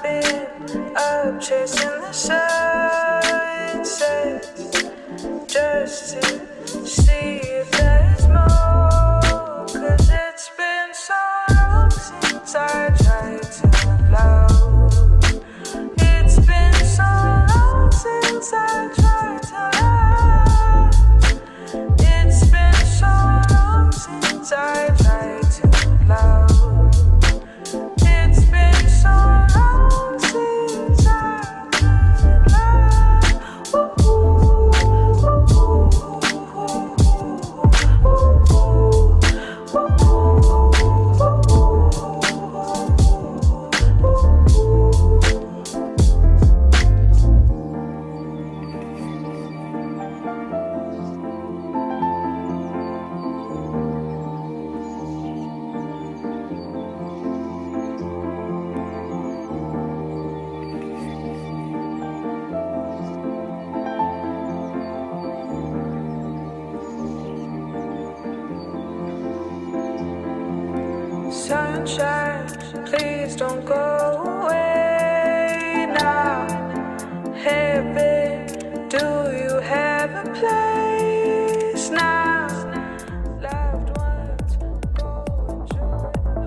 been up chasing the sunsets just to see if there's more. 'Cause it's been so long since I tried to love. It's been so long since I tried to love. It's been so long since I tried to love. It's been so long since I tried love. Ooh, ooh, sunshine, please don't go away now. Heaven, do you have a place now? Loved ones, go enjoy the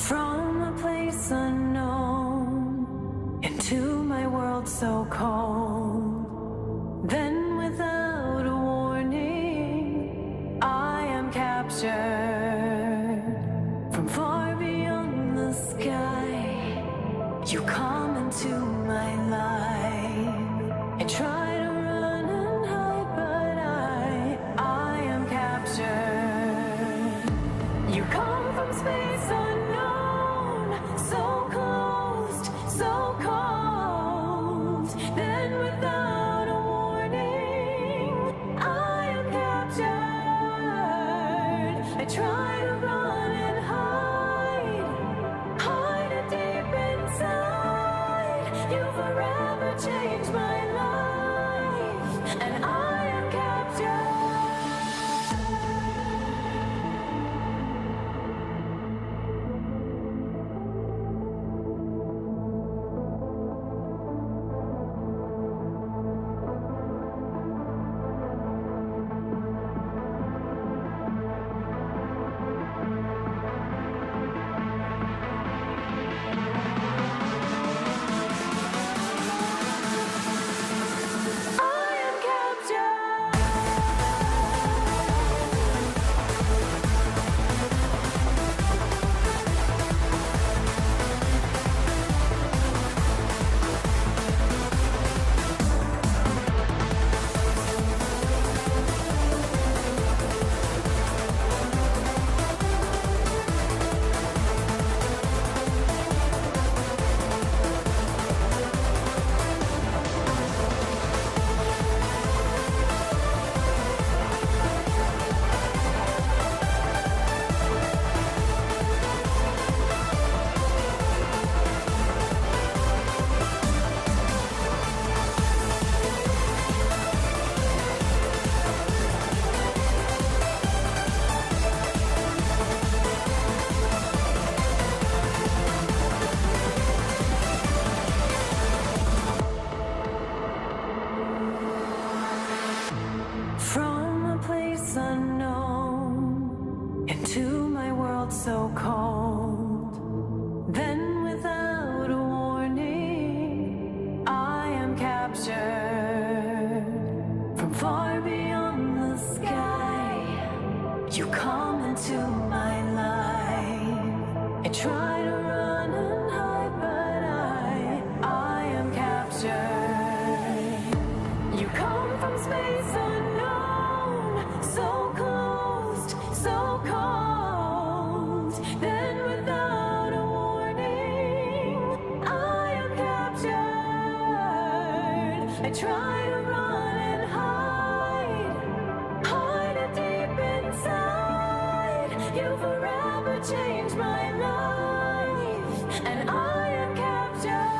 from a place unknown into my world so cold. Then without a warning, I am captured from far beyond the sky. You come into my life and try to run and hide, but I am captured. You come from space unknown, so closed, so cold. Then without a warning, I am captured. I try to run and hide it deep inside. You forever changed my life, and I am captured. I try to run and hide it deep inside. You forever changed my life, and I am captured.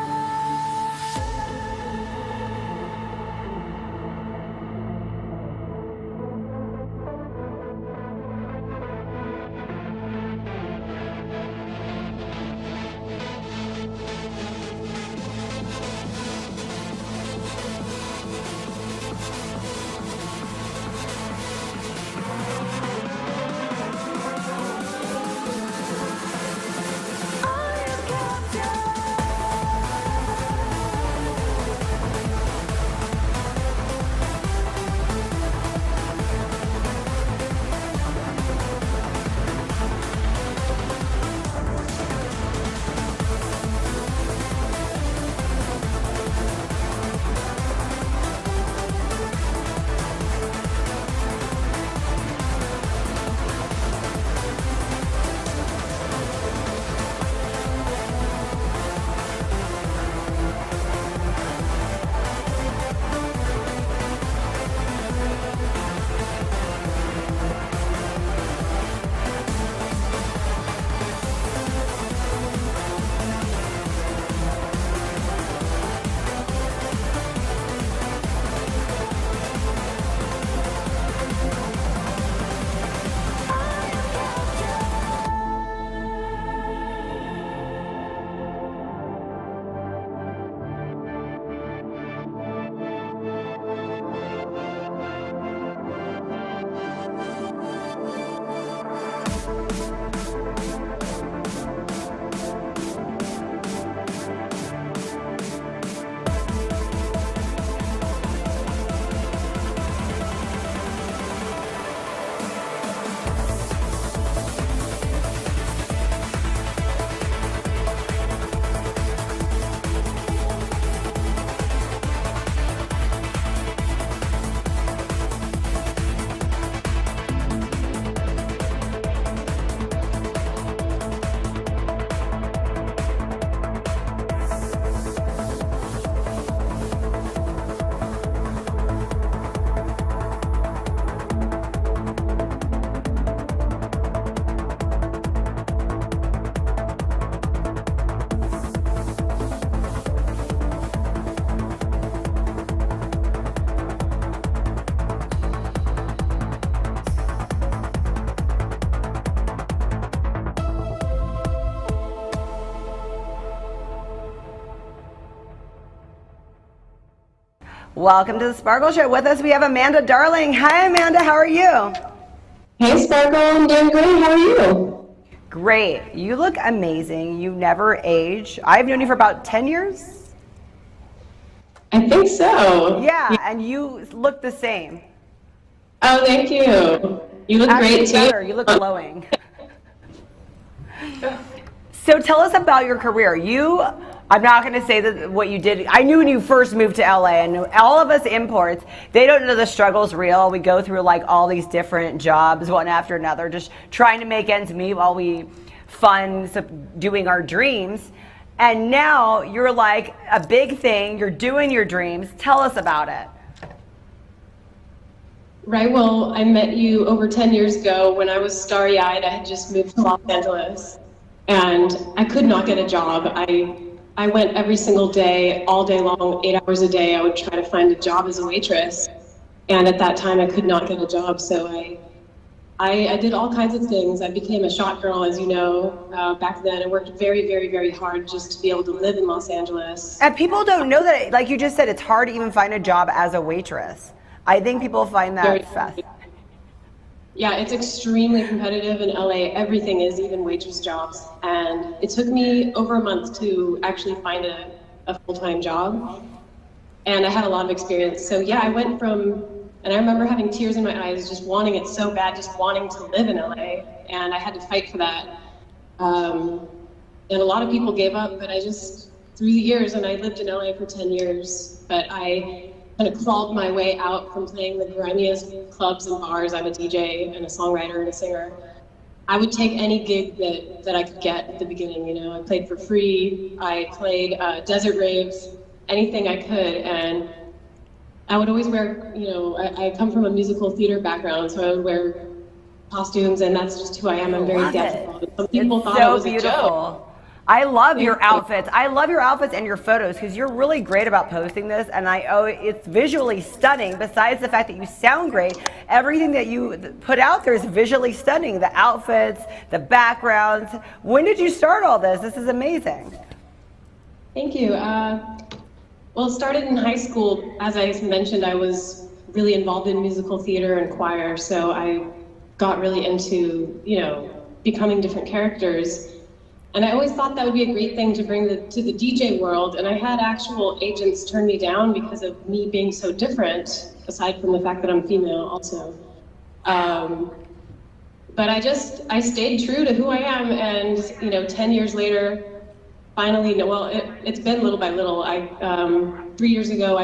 Welcome to the Sparkle Show. With us, we have Amanda Darling. Hi, Amanda. How are you? Hey, Sparkle. I'm doing great. How are you? Great. You look amazing. You never age. I've known you for about 10 years. I think so. Yeah, and you look the same. Oh, thank you. You look Actually, great, too. better. You look glowing. So tell us about your career. I'm not going to say that what you did. I knew when you first moved to LA, and all of us imports, they don't know the struggle's real. We go through like all these different jobs, one after another, just trying to make ends meet while we fund doing our dreams. And now you're like a big thing. You're doing your dreams. Tell us about it. Right. Well, I met you over 10 years ago when I was starry-eyed. I had just moved to Los Angeles, and I could not get a job. I went every single day, all day long, 8 hours a day. I would try to find a job as a waitress. And at that time, I could not get a job. So I did all kinds of things. I became a shot girl, as you know, back then. I worked very, very, very hard just to be able to live in Los Angeles. And people don't know that, like you just said, it's hard to even find a job as a waitress. I think people find that fast. Yeah, it's extremely competitive in LA. Everything is, even waitress jobs. And it took me over a month to actually find a full-time job. And I had a lot of experience. So yeah, I went from, and I remember having tears in my eyes, just wanting it so bad, just wanting to live in LA. And I had to fight for that. And a lot of people gave up, but I just, through the years, and I lived in LA for 10 years, but I kind of crawled my way out from playing the grimiest clubs and bars. I'm a DJ and a songwriter and a singer. I would take any gig that I could get at the beginning, you know. I played for free, I played desert raves, anything I could, and I would always wear, I come from a musical theater background, so I would wear costumes, and that's just who I am. I'm very Love theatrical. it. Some people It's thought it so was a joke. beautiful. I love your Thank you. outfits. I love your outfits and your photos because you're really great about posting this, and it's visually stunning. Besides the fact that you sound great, everything that you put out there is visually stunning. The outfits, the backgrounds. When did you start all this? This is amazing. Thank you. Well, it started in high school. As I mentioned, I was really involved in musical theater and choir, so I got really into, becoming different characters. And I always thought that would be a great thing to bring to the DJ world. And I had actual agents turn me down because of me being so different, aside from the fact that I'm female also. But I stayed true to who I am. And, 10 years later, finally, well, it's been little by little. 3 years ago,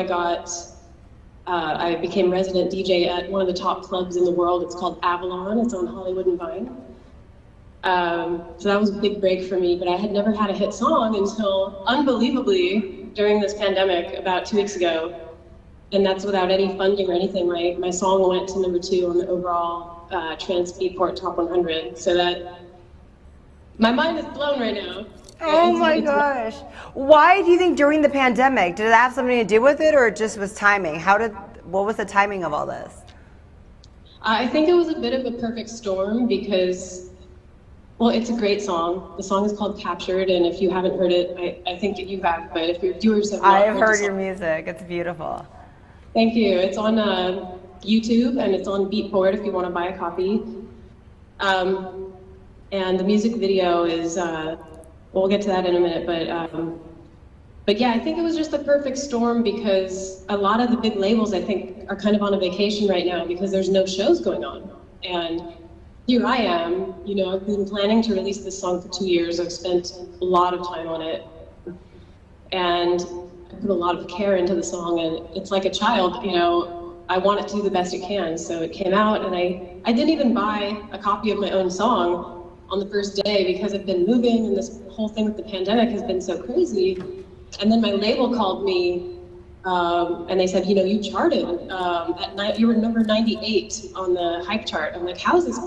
I became resident DJ at one of the top clubs in the world. It's called Avalon. It's on Hollywood and Vine. So that was a big break for me, but I had never had a hit song until, unbelievably, during this pandemic about 2 weeks ago. And that's without any funding or anything. My song went to #2 on the overall Trans Beatport Top 100. So that, my mind is blown right now. Oh my gosh. Why do you think during the pandemic, did it have something to do with it, or it just was timing? What was the timing of all this? I think it was a bit of a perfect storm because, well, it's a great song. The song is called Captured, and if you haven't heard it, I think that you have, but if your viewers have not I have heard heard your music. It's beautiful. Thank you. It's on YouTube, and it's on Beatport if you want to buy a copy. And the music video is, we'll get to that in a minute, but yeah, I think it was just the perfect storm because a lot of the big labels, I think, are kind of on a vacation right now because there's no shows going on. And here I am, I've been planning to release this song for 2 years. I've spent a lot of time on it. And I put a lot of care into the song, and it's like a child, I want it to do the best it can. So it came out, and I didn't even buy a copy of my own song on the first day because I've been moving, and this whole thing with the pandemic has been so crazy. And then my label called me, and they said, you charted at night. You were number 98 on the hype chart. I'm like, how is this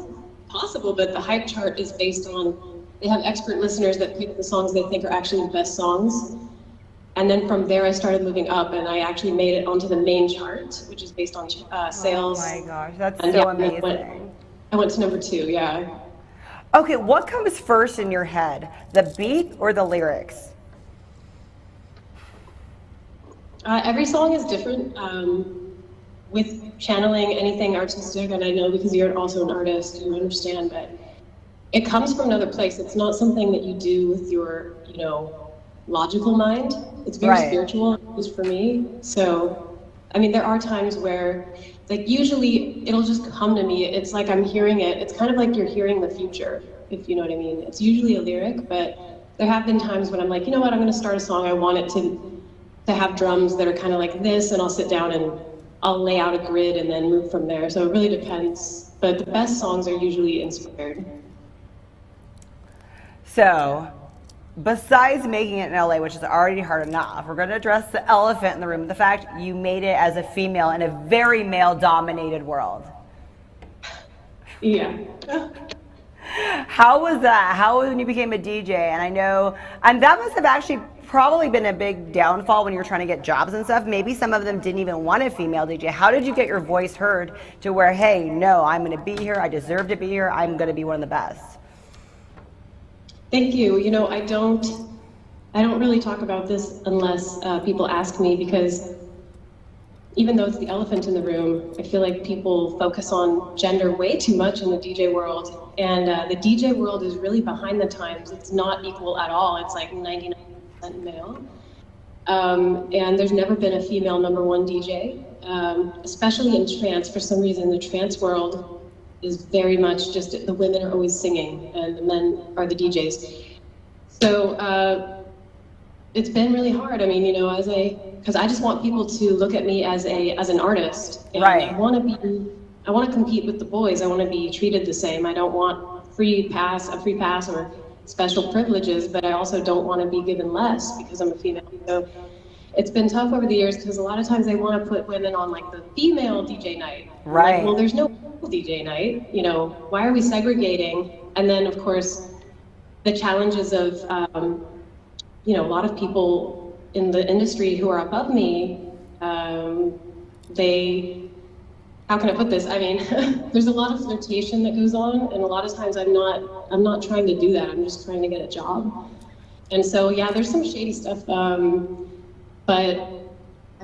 possible? But the hype chart is based on, they have expert listeners that pick the songs they think are actually the best songs. And then from there, I started moving up, and I actually made it onto the main chart, which is based on sales. Oh my gosh, that's so amazing. I went to #2, yeah. Okay, what comes first in your head, the beat or the lyrics? Every song is different. With channeling anything artistic, and I know because you're also an artist, you understand, but it comes from another place. It's not something that you do with your, logical mind. It's very spiritual, at least for me. So, there are times where, usually it'll just come to me. It's like I'm hearing it. It's kind of like you're hearing the future, if you know what I mean. It's usually a lyric, but there have been times when I'm like, you know what, I'm going to start a song. I want it to have drums that are kind of like this, and I'll sit down and I'll lay out a grid and then move from there. So it really depends. But the best songs are usually inspired. So, besides making it in LA, which is already hard enough, we're going to address the elephant in the room, the fact you made it as a female in a very male-dominated world. Yeah. How was that? How when you became a DJ? And I know, and that must have actually probably been a big downfall when you were trying to get jobs and stuff. Maybe some of them didn't even want a female DJ. How did you get your voice heard to where, hey, no, I'm going to be here. I deserve to be here. I'm going to be one of the best. Thank you. I don't really talk about this unless people ask me, because even though it's the elephant in the room, I feel like people focus on gender way too much in the DJ world. And the DJ world is really behind the times. It's not equal at all. It's like 99% male. And there's never been a female #1 DJ, especially in trance. For some reason, the trance world is very much just the women are always singing and the men are the DJs. So it's been really hard. Because I just want people to look at me as an artist. And right. I want to compete with the boys. I want to be treated the same. I don't want a free pass or special privileges, but I also don't want to be given less because I'm a female. So it's been tough over the years because a lot of times they want to put women on like the female DJ night. Right. Like, well, there's no DJ night. You know, why are we segregating? And then, of course, the challenges of, you know, a lot of people in the industry who are above me, they, how can I put this? I mean, there's a lot of flirtation that goes on, and a lot of times I'm not trying to do that. I'm just trying to get a job. And so, yeah, there's some shady stuff. But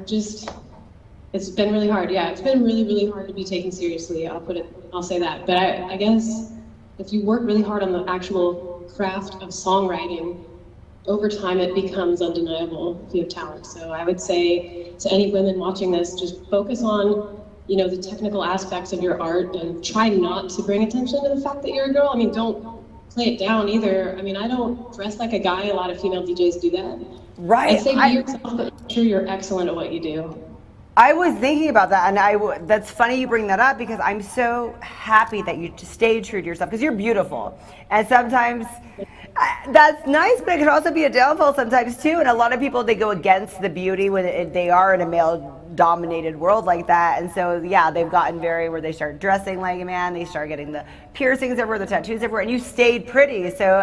it's been really hard. Yeah, it's been really, really hard to be taken seriously. I'll say that. But I guess if you work really hard on the actual craft of songwriting, over time it becomes undeniable if you have talent. So I would say to any women watching this, just focus on, you know, the technical aspects of your art and try not to bring attention to the fact that you're a girl. I mean, don't play it down either. I mean, I don't dress like a guy. A lot of female DJs do that. Right. I'd say be yourself, but make sure you're excellent at what you do. I was thinking about that, and that's funny you bring that up because I'm so happy that you stayed true to yourself because you're beautiful. And sometimes that's nice, but it can also be a downfall sometimes too. And a lot of people, they go against the beauty when they are in a male-dominated world like that. And so, yeah, they've gotten where they start dressing like a man, they start getting the piercings everywhere, the tattoos everywhere, and you stayed pretty. So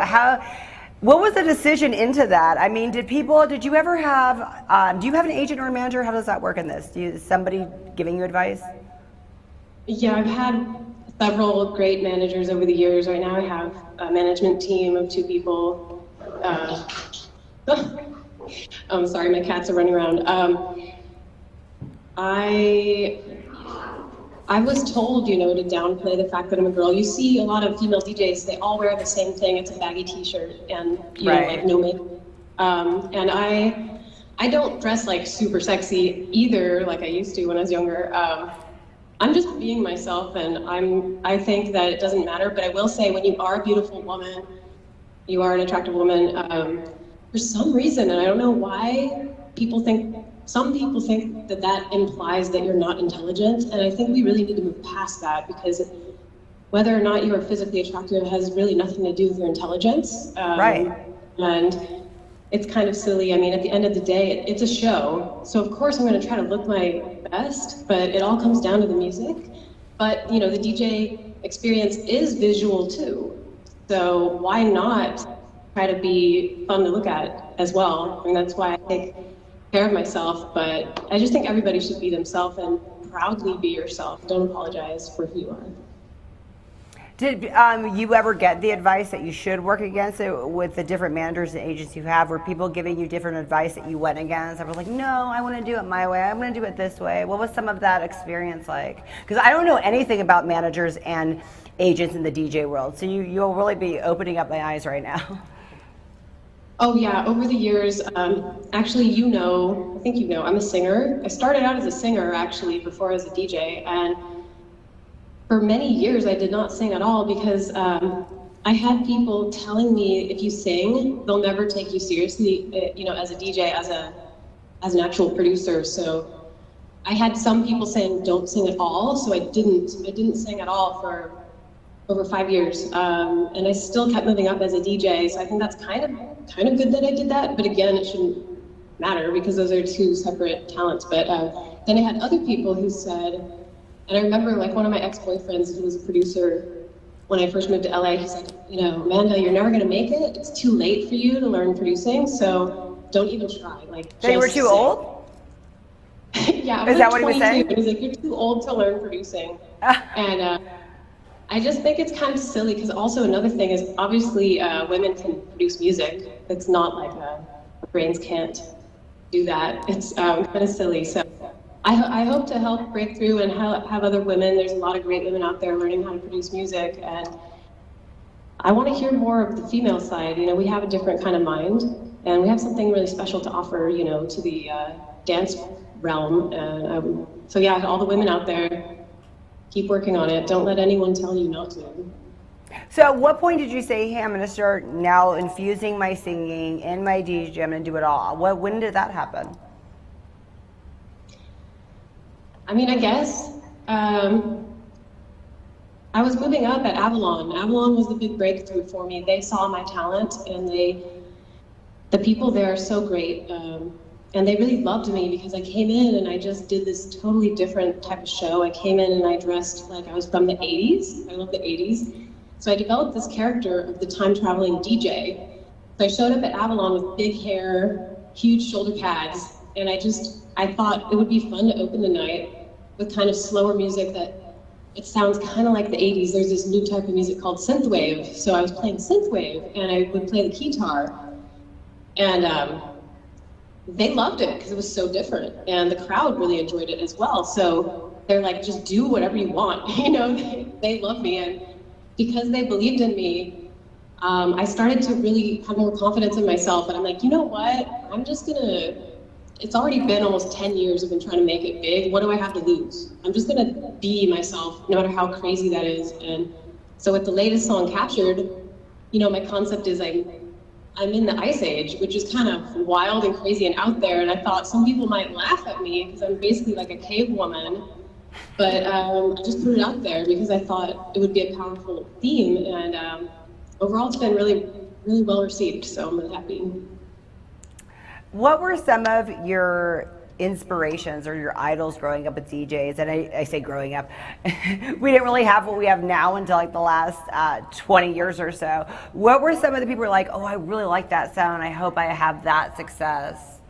what was the decision into that? I mean, did you ever have, do you have an agent or a manager? How does that work in this? Is somebody giving you advice? Yeah, I've had several great managers over the years. Right now I have a management team of 2 people. I'm sorry, my cats are running around. I was told, you know, to downplay the fact that I'm a girl. You see a lot of female DJs, they all wear the same thing. It's a baggy t-shirt and, you know, like no makeup. And I don't dress like super sexy either, like I used to when I was younger. I'm just being myself, and I think that it doesn't matter, but I will say when you are a beautiful woman, you are an attractive woman, for some reason, and I don't know why, some people think that implies that you're not intelligent, and I think we really need to move past that, because whether or not you are physically attractive has really nothing to do with your intelligence. Right. And it's kind of silly. I mean, at the end of the day, it's a show. So of course I'm going to try to look my best, but it all comes down to the music. But, you know, the DJ experience is visual too. So why not try to be fun to look at as well? I mean, that's why I take care of myself, but I just think everybody should be themselves and proudly be yourself. Don't apologize for who you are. Did you ever get the advice that you should work against it with the different managers and agents you have? Were people giving you different advice that you went against? I was like, no, I want to do it my way. I'm going to do it this way. What was some of that experience like? Because I don't know anything about managers and agents in the DJ world. So you'll really be opening up my eyes right now. Oh yeah, over the years, actually, I think you know, I'm a singer. I started out as a singer actually before I was a DJ, and for many years I did not sing at all because I had people telling me if you sing, they'll never take you seriously, you know, as a DJ, as an actual producer. So I had some people saying don't sing at all, so I didn't sing at all for over 5 years, and I still kept moving up as a DJ. So I think that's kind of good that I did that. But again, it shouldn't matter because those are 2 separate talents. But then I had other people who said, and I remember like one of my ex-boyfriends who was a producer when I first moved to LA. He said, you know, Amanda, you're never gonna make it. It's too late for you to learn producing, so don't even try. Like, they were too old? Yeah, I was Is that what he was saying? He's like, you're too old to learn producing, and. I just think it's kind of silly because also another thing is obviously women can produce music. It's not like brains can't do that. It's kind of silly. So I hope to help break through and have other women. There's a lot of great women out there learning how to produce music, and I want to hear more of the female side. You know, we have a different kind of mind, and we have something really special to offer, you know, to the dance realm. And so yeah, all the women out there, keep working on it. Don't let anyone tell you not to. So at what point did you say, hey, I'm going to start now infusing my singing in my DJ, I'm going to do it all? When did that happen? I mean, I guess I was moving up at Avalon. Avalon was the big breakthrough for me. They saw my talent, and the people there are so great. And they really loved me because I came in and I just did this totally different type of show. I came in and I dressed like I was from the 80s. I love the 80s. So I developed this character of the time-traveling DJ. So I showed up at Avalon with big hair, huge shoulder pads, and I thought it would be fun to open the night with kind of slower music that it sounds kind of like the 80s. There's this new type of music called synthwave. So I was playing synthwave and I would play the guitar. And they loved it because it was so different, and the crowd really enjoyed it as well. So they're like, just do whatever you want. You know, they love me, and because they believed in me, I started to really have more confidence in myself. And I'm like, you know what? I'm just gonna. It's already been almost 10 years I've been trying to make it big. What do I have to lose? I'm just gonna be myself, no matter how crazy that is. And so with the latest song, Captured, you know, my concept is I'm in the Ice Age, which is kind of wild and crazy and out there. And I thought some people might laugh at me because I'm basically like a cave woman. But I just put it out there because I thought it would be a powerful theme. And overall, it's been really, really well received. So I'm really happy. What were some of your inspirations or your idols growing up as DJs? And I say growing up, we didn't really have what we have now until like the last 20 years or so. What were some of the people who were like, oh, I really like that sound, I hope I have that success?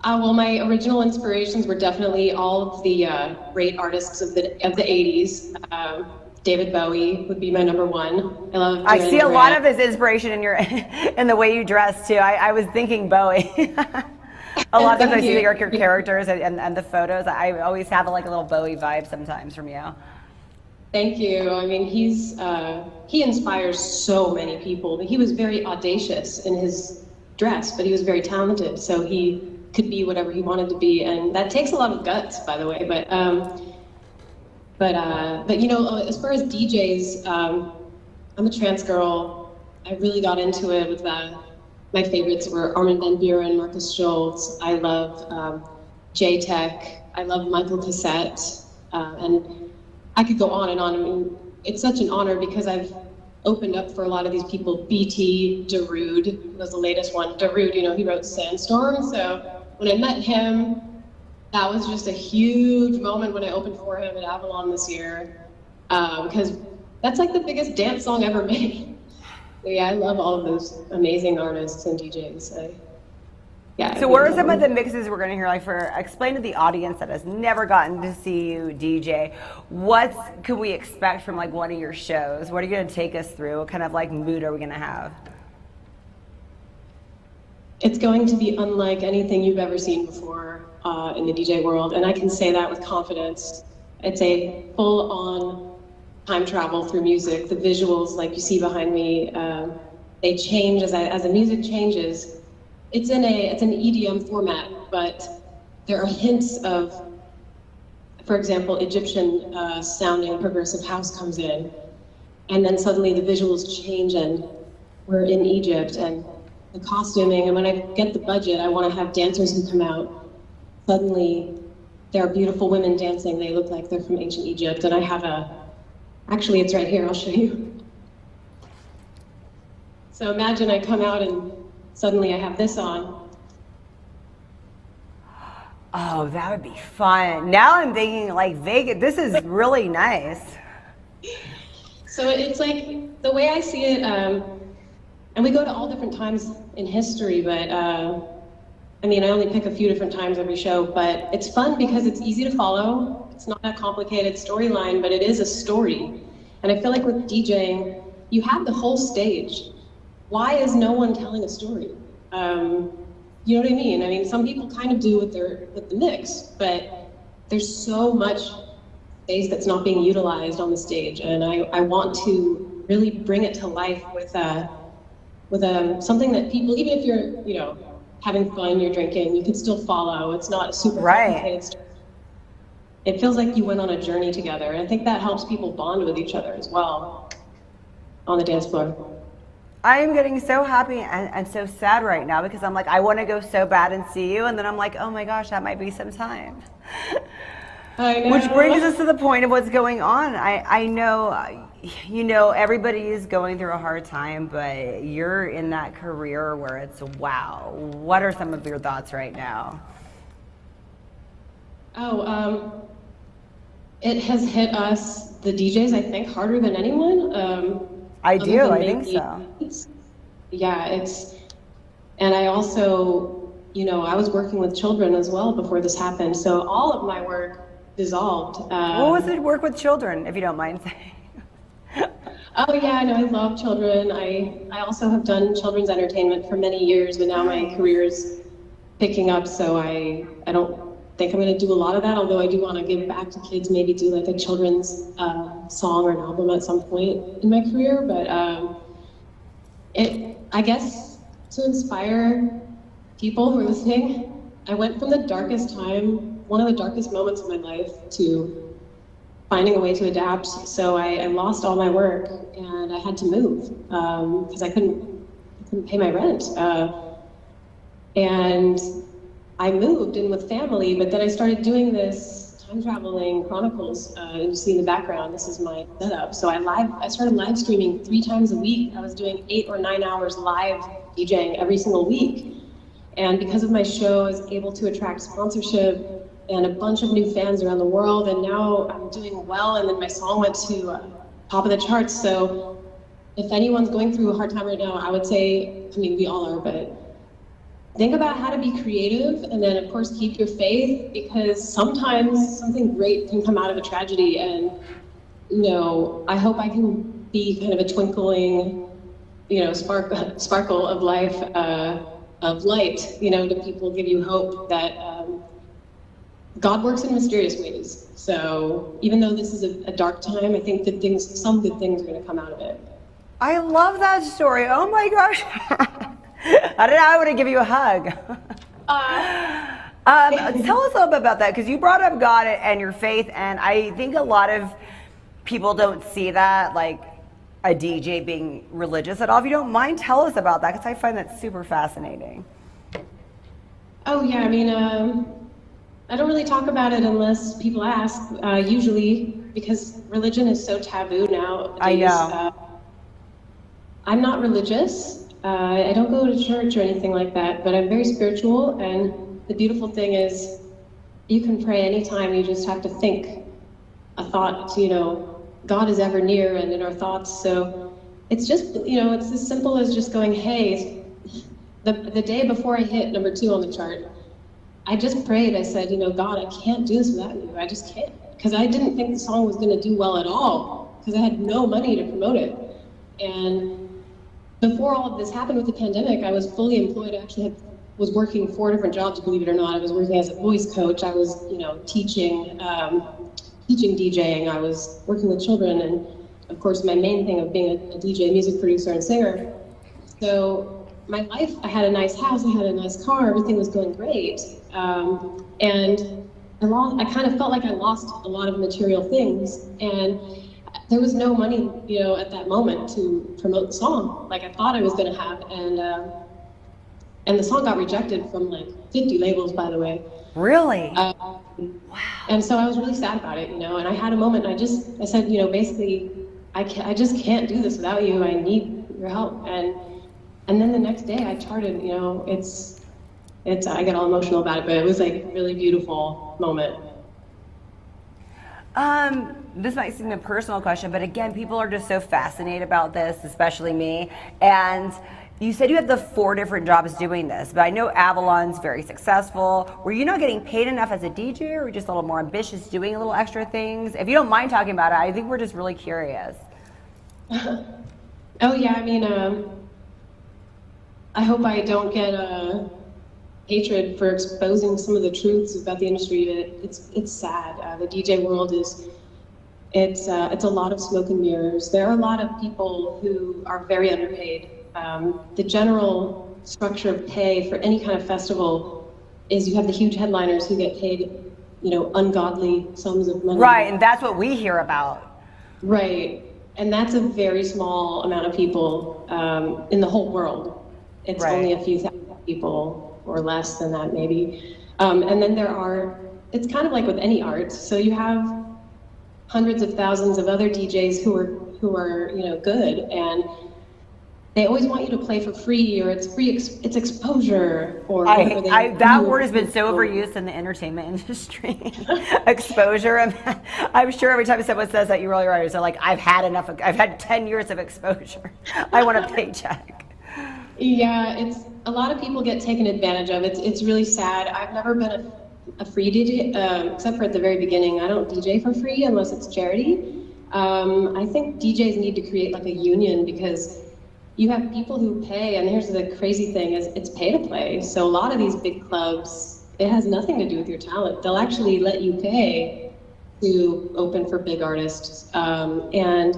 Well, my original inspirations were definitely all of the great artists of the 80s. David Bowie would be my number one. I see a lot of his inspiration in your in the way you dress too. I was thinking Bowie. A lot of times I see your characters and the photos. I always have like a little Bowie vibe sometimes from you. Thank you. I mean, he inspires so many people. He was very audacious in his dress, but he was very talented. So he could be whatever he wanted to be, and that takes a lot of guts, by the way. But you know, as far as DJs, I'm a trans girl. I really got into it with my favorites were Armin van Buuren, Marcus Schultz. I love J-Tech. I love Michael Cassette. And I could go on and on. I mean, it's such an honor because I've opened up for a lot of these people. BT, Darude was the latest one. Darude, you know, he wrote Sandstorm. So when I met him, that was just a huge moment when I opened for him at Avalon this year. Because that's like the biggest dance song ever made. So yeah, I love all of those amazing artists and DJs. Yeah. So what are some of the mixes we're going to hear? Like, explain to the audience that has never gotten to see you DJ, what could we expect from like one of your shows? What are you going to take us through? What kind of like mood are we going to have? It's going to be unlike anything you've ever seen before in the DJ world, and I can say that with confidence. It's a full-on time travel through music. The visuals, like you see behind me, they change as the music changes. It's an EDM format, but there are hints of, for example, Egyptian sounding progressive house comes in, and then suddenly the visuals change and we're in Egypt, and the costuming, and when I get the budget, I want to have dancers who come out. Suddenly, there are beautiful women dancing. They look like they're from ancient Egypt, and I have actually it's right here, I'll show you. So imagine I come out and suddenly I have this on. Oh, that would be fun. Now I'm thinking like Vegas, this is really nice. So it's like, the way I see it, and we go to all different times in history, but I mean, I only pick a few different times every show, but it's fun because it's easy to follow. It's not a complicated storyline, but it is a story. And I feel like with DJing, you have the whole stage. Why is no one telling a story? You know what I mean? I mean, some people kind of do with the mix, but there's so much space that's not being utilized on the stage, and I want to really bring it to life with something that people, even if you're, you know, having fun, you're drinking, you can still follow. It's not super complicated story. It feels like you went on a journey together, and I think that helps people bond with each other as well on the dance floor. I am getting so happy and so sad right now because I'm like, I want to go so bad and see you, and then I'm like, oh my gosh, that might be some time. I know. Which brings us to the point of what's going on. I know you know, everybody is going through a hard time, but you're in that career where it's wow. What are some of your thoughts right now? Oh, it has hit us, the DJs, I think, harder than anyone. I other do, than I think maybe- so. Yeah, and I also, you know, I was working with children as well before this happened, so all of my work dissolved. What was it work with children, if you don't mind saying? Oh yeah, no, I love children. I also have done children's entertainment for many years, but now my career is picking up, so I don't think I'm going to do a lot of that, although I do want to give back to kids, maybe do like a children's song or an album at some point in my career. But I guess to inspire people who are listening, I went from the darkest time, one of the darkest moments of my life, to finding a way to adapt. So I lost all my work and I had to move because I couldn't pay my rent. And I moved in with family, but then I started doing this time traveling chronicles. You see in the background, this is my setup. So I started live streaming 3 times a week. I was doing 8 or 9 hours live DJing every single week. And because of my show, I was able to attract sponsorship and a bunch of new fans around the world. And now I'm doing well. And then my song went to top of the charts. So if anyone's going through a hard time right now, I would say, I mean, we all are, but think about how to be creative, and then of course keep your faith, because sometimes something great can come out of a tragedy. And you know, I hope I can be kind of a twinkling, you know, sparkle of life, of light, you know, to people, give you hope that God works in mysterious ways. So even though this is a dark time, I think some good things are going to come out of it. I love that story. Oh my gosh. I don't know, I want to give you a hug. Tell us a little bit about that, because you brought up God and your faith, and I think a lot of people don't see that, like a DJ being religious at all. If you don't mind, tell us about that, because I find that super fascinating. Oh yeah, I mean, I don't really talk about it unless people ask, usually, because religion is so taboo nowadays. I know. I'm not religious. I don't go to church or anything like that, but I'm very spiritual, and the beautiful thing is you can pray anytime. You just have to think a thought, you know, God is ever near and in our thoughts. So it's just, you know, it's as simple as just going, hey, the day before I hit number 2 on the chart, I just prayed. I said, you know, God, I can't do this without you. I just can't, because I didn't think the song was going to do well at all, because I had no money to promote it. And before all of this happened with the pandemic, I was fully employed. I actually was working 4 different jobs, believe it or not. I was working as a voice coach. I was, you know, teaching DJing. I was working with children, and of course, my main thing of being a DJ, music producer, and singer. So my life, I had a nice house, I had a nice car, everything was going great, and I kind of felt like I lost a lot of material things, and there was no money, you know, at that moment to promote the song like I thought I was going to have, and the song got rejected from like 50 labels, by the way. Really? Wow. And so I was really sad about it, you know, and I had a moment, and I said, you know, basically, I just can't do this without you. I need your help. And then the next day I charted, you know, I get all emotional about it, but it was like a really beautiful moment. This might seem a personal question, but again, people are just so fascinated about this, especially me. And you said you had the 4 different jobs doing this, but I know Avalon's very successful. Were you not getting paid enough as a DJ, or were you just a little more ambitious doing a little extra things? If you don't mind talking about it, I think we're just really curious. Oh yeah, I mean, I hope I don't get hatred for exposing some of the truths about the industry. It's sad. The DJ world it's a lot of smoke and mirrors. There are a lot of people who are very underpaid. The general structure of pay for any kind of festival is you have the huge headliners who get paid, you know, ungodly sums of money. Right, and that's what we hear about. Right, and that's a very small amount of people in the whole world. It's right. Only a few thousand people, or less than that maybe. And then it's kind of like with any art. So you have hundreds of thousands of other DJs who who are, you know, good, and they always want you to play for free, or it's free, it's exposure, or whatever that word has been so overused in the entertainment industry. Exposure. I'm sure every time someone says that, you roll your eyes. They're like, I've had enough. I've had 10 years of exposure. I want a paycheck. Yeah, it's a lot of people get taken advantage of. It's really sad. I've never been a free DJ, except for at the very beginning. I don't DJ for free unless it's charity. I think DJs need to create like a union, because you have people who pay, and here's the crazy thing, is it's pay to play. So a lot of these big clubs, it has nothing to do with your talent. They'll actually let you pay to open for big artists. And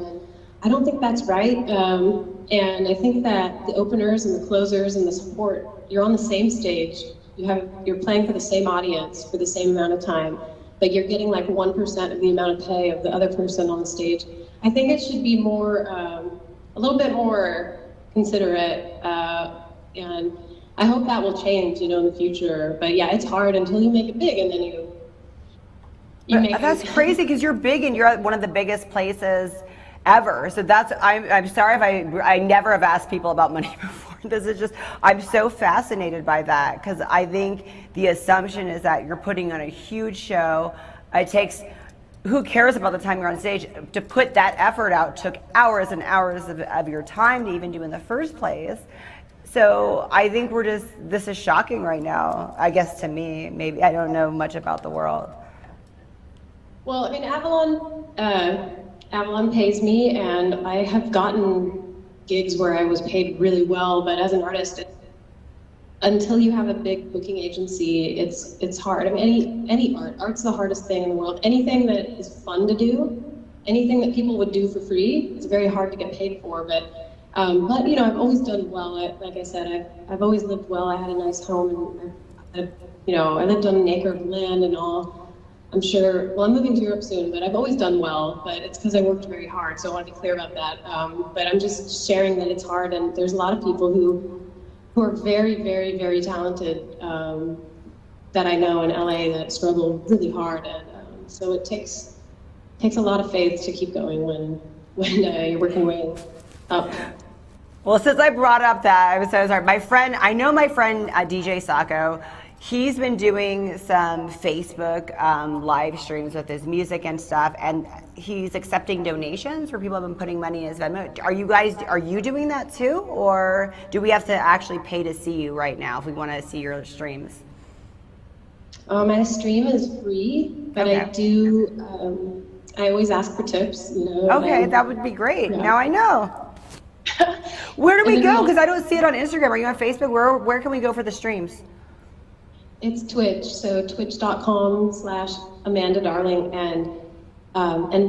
I don't think that's right. And I think that the openers and the closers and the support, you're on the same stage. You're playing for the same audience for the same amount of time, but you're getting like 1% of the amount of pay of the other person on the stage. I think it should be more, a little bit more considerate, and I hope that will change, you know, in the future. But yeah, it's hard until you make it big, and then you make it. That's crazy, because you're big and you're at one of the biggest places ever. So that's, I'm sorry if I never have asked people about money before. This is just, I'm so fascinated by that, because I think the assumption is that you're putting on a huge show. It takes, who cares about the time you're on stage? To put that effort out took hours and hours of your time to even do in the first place. So I think this is shocking right now, I guess, to me. Maybe I don't know much about the world. Well, I mean, Avalon pays me, and I have gotten gigs where I was paid really well, but as an artist, until you have a big booking agency, it's hard. I mean, any art's the hardest thing in the world. Anything that is fun to do, anything that people would do for free, it's very hard to get paid for. But you know, I've always done well. Like I said, I've always lived well. I had a nice home, and you know, I lived on an acre of land and all. I'm sure, well, I'm moving to Europe soon, but I've always done well, but it's because I worked very hard, so I want to be clear about that. But I'm just sharing that it's hard, and there's a lot of people who are very, very, very talented that I know in LA that struggle really hard, and so it takes a lot of faith to keep going when you're working way up. Well, since I brought up that, I was so sorry. I know my friend DJ Sacco. He's been doing some Facebook live streams with his music and stuff, and he's accepting donations where people have been putting money in his Venmo. Are you doing that too, or do we have to actually pay to see you right now if we want to see your streams? My stream is free, but okay. I always ask for tips, you know. Okay, that would be great. Yeah. Now I know. Where do we go? Because I don't see it on Instagram. Are you on Facebook? Where can we go for the streams? It's Twitch, so twitch.com/Amanda Darling, and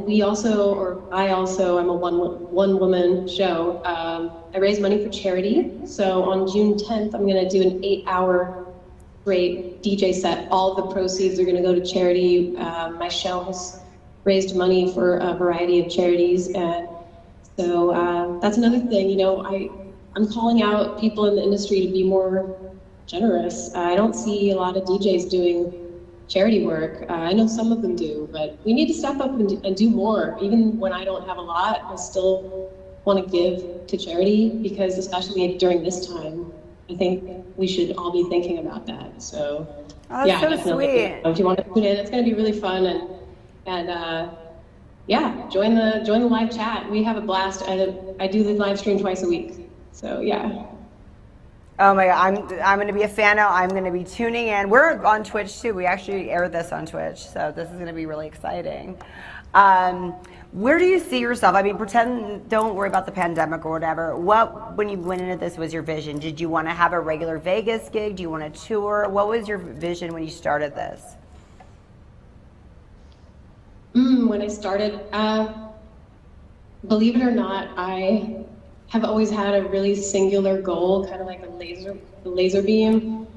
we also, or I also, I'm a one woman show. I raise money for charity. So on June 10th, I'm going to do an 8-hour straight DJ set. All the proceeds are going to go to charity. My show has raised money for a variety of charities, and so that's another thing. You know, I'm calling out people in the industry to be more generous. I don't see a lot of DJs doing charity work. I know some of them do, but we need to step up and do more. Even when I don't have a lot, I still want to give to charity, because especially during this time, I think we should all be thinking about that. So yeah, so definitely. Sweet. If you want to tune in, it's going to be really fun, and yeah, join the live chat. We have a blast. I do the live stream twice a week. So yeah. Oh my God, I'm going to be a fan now. I'm going to be tuning in. We're on Twitch too. We actually air this on Twitch, so this is going to be really exciting. Where do you see yourself? I mean, don't worry about the pandemic or whatever. When you went into this, was your vision? Did you want to have a regular Vegas gig? Do you want to tour? What was your vision when you started this? When I started, believe it or not, I have always had a really singular goal, kind of like a laser beam.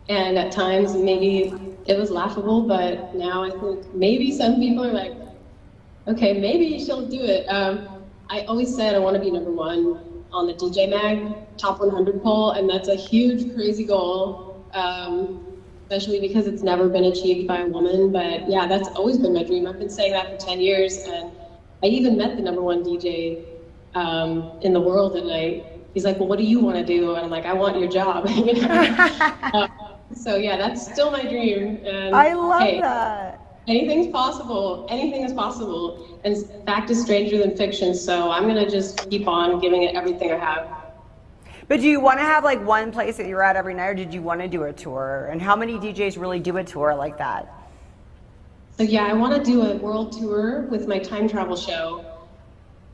And at times, maybe it was laughable, but now I think maybe some people are like, okay, maybe she'll do it. I always said I want to be #1 on the DJ Mag Top 100 poll, and that's a huge, crazy goal, especially because it's never been achieved by a woman. But yeah, that's always been my dream. I've been saying that for 10 years, and I even met the #1 DJ in the world. And he's like, well, what do you want to do? And I'm like, I want your job. You know? So yeah, that's still my dream. And I love hey, that. anything's possible. Anything is possible. And fact is stranger than fiction. So I'm going to just keep on giving it everything I have. But do you want to have like one place that you're at every night, or did you want to do a tour? And how many DJs really do a tour like that? So yeah, I want to do a world tour with my time travel show.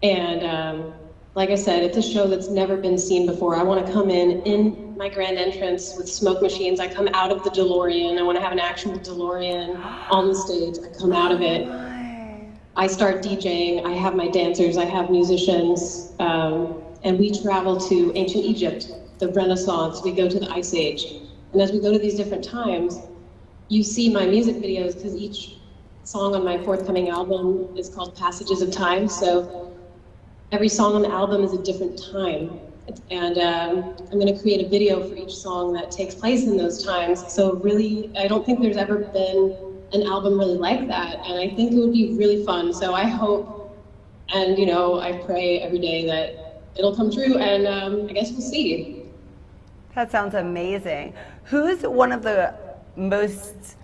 And like I said, it's a show that's never been seen before. I want to come in my grand entrance with smoke machines. I come out of the DeLorean. I want to have an actual DeLorean on the stage. I come out of it. I start DJing. I have my dancers. I have musicians. And we travel to ancient Egypt, the Renaissance. We go to the Ice Age. And as we go to these different times, you see my music videos, because each song on my forthcoming album is called Passages of Time. So every song on the album is a different time. And I'm going to create a video for each song that takes place in those times. So really, I don't think there's ever been an album really like that. And I think it would be really fun. So I hope, and you know, I pray every day that it'll come true, and I guess we'll see. That sounds amazing. Who's one of the most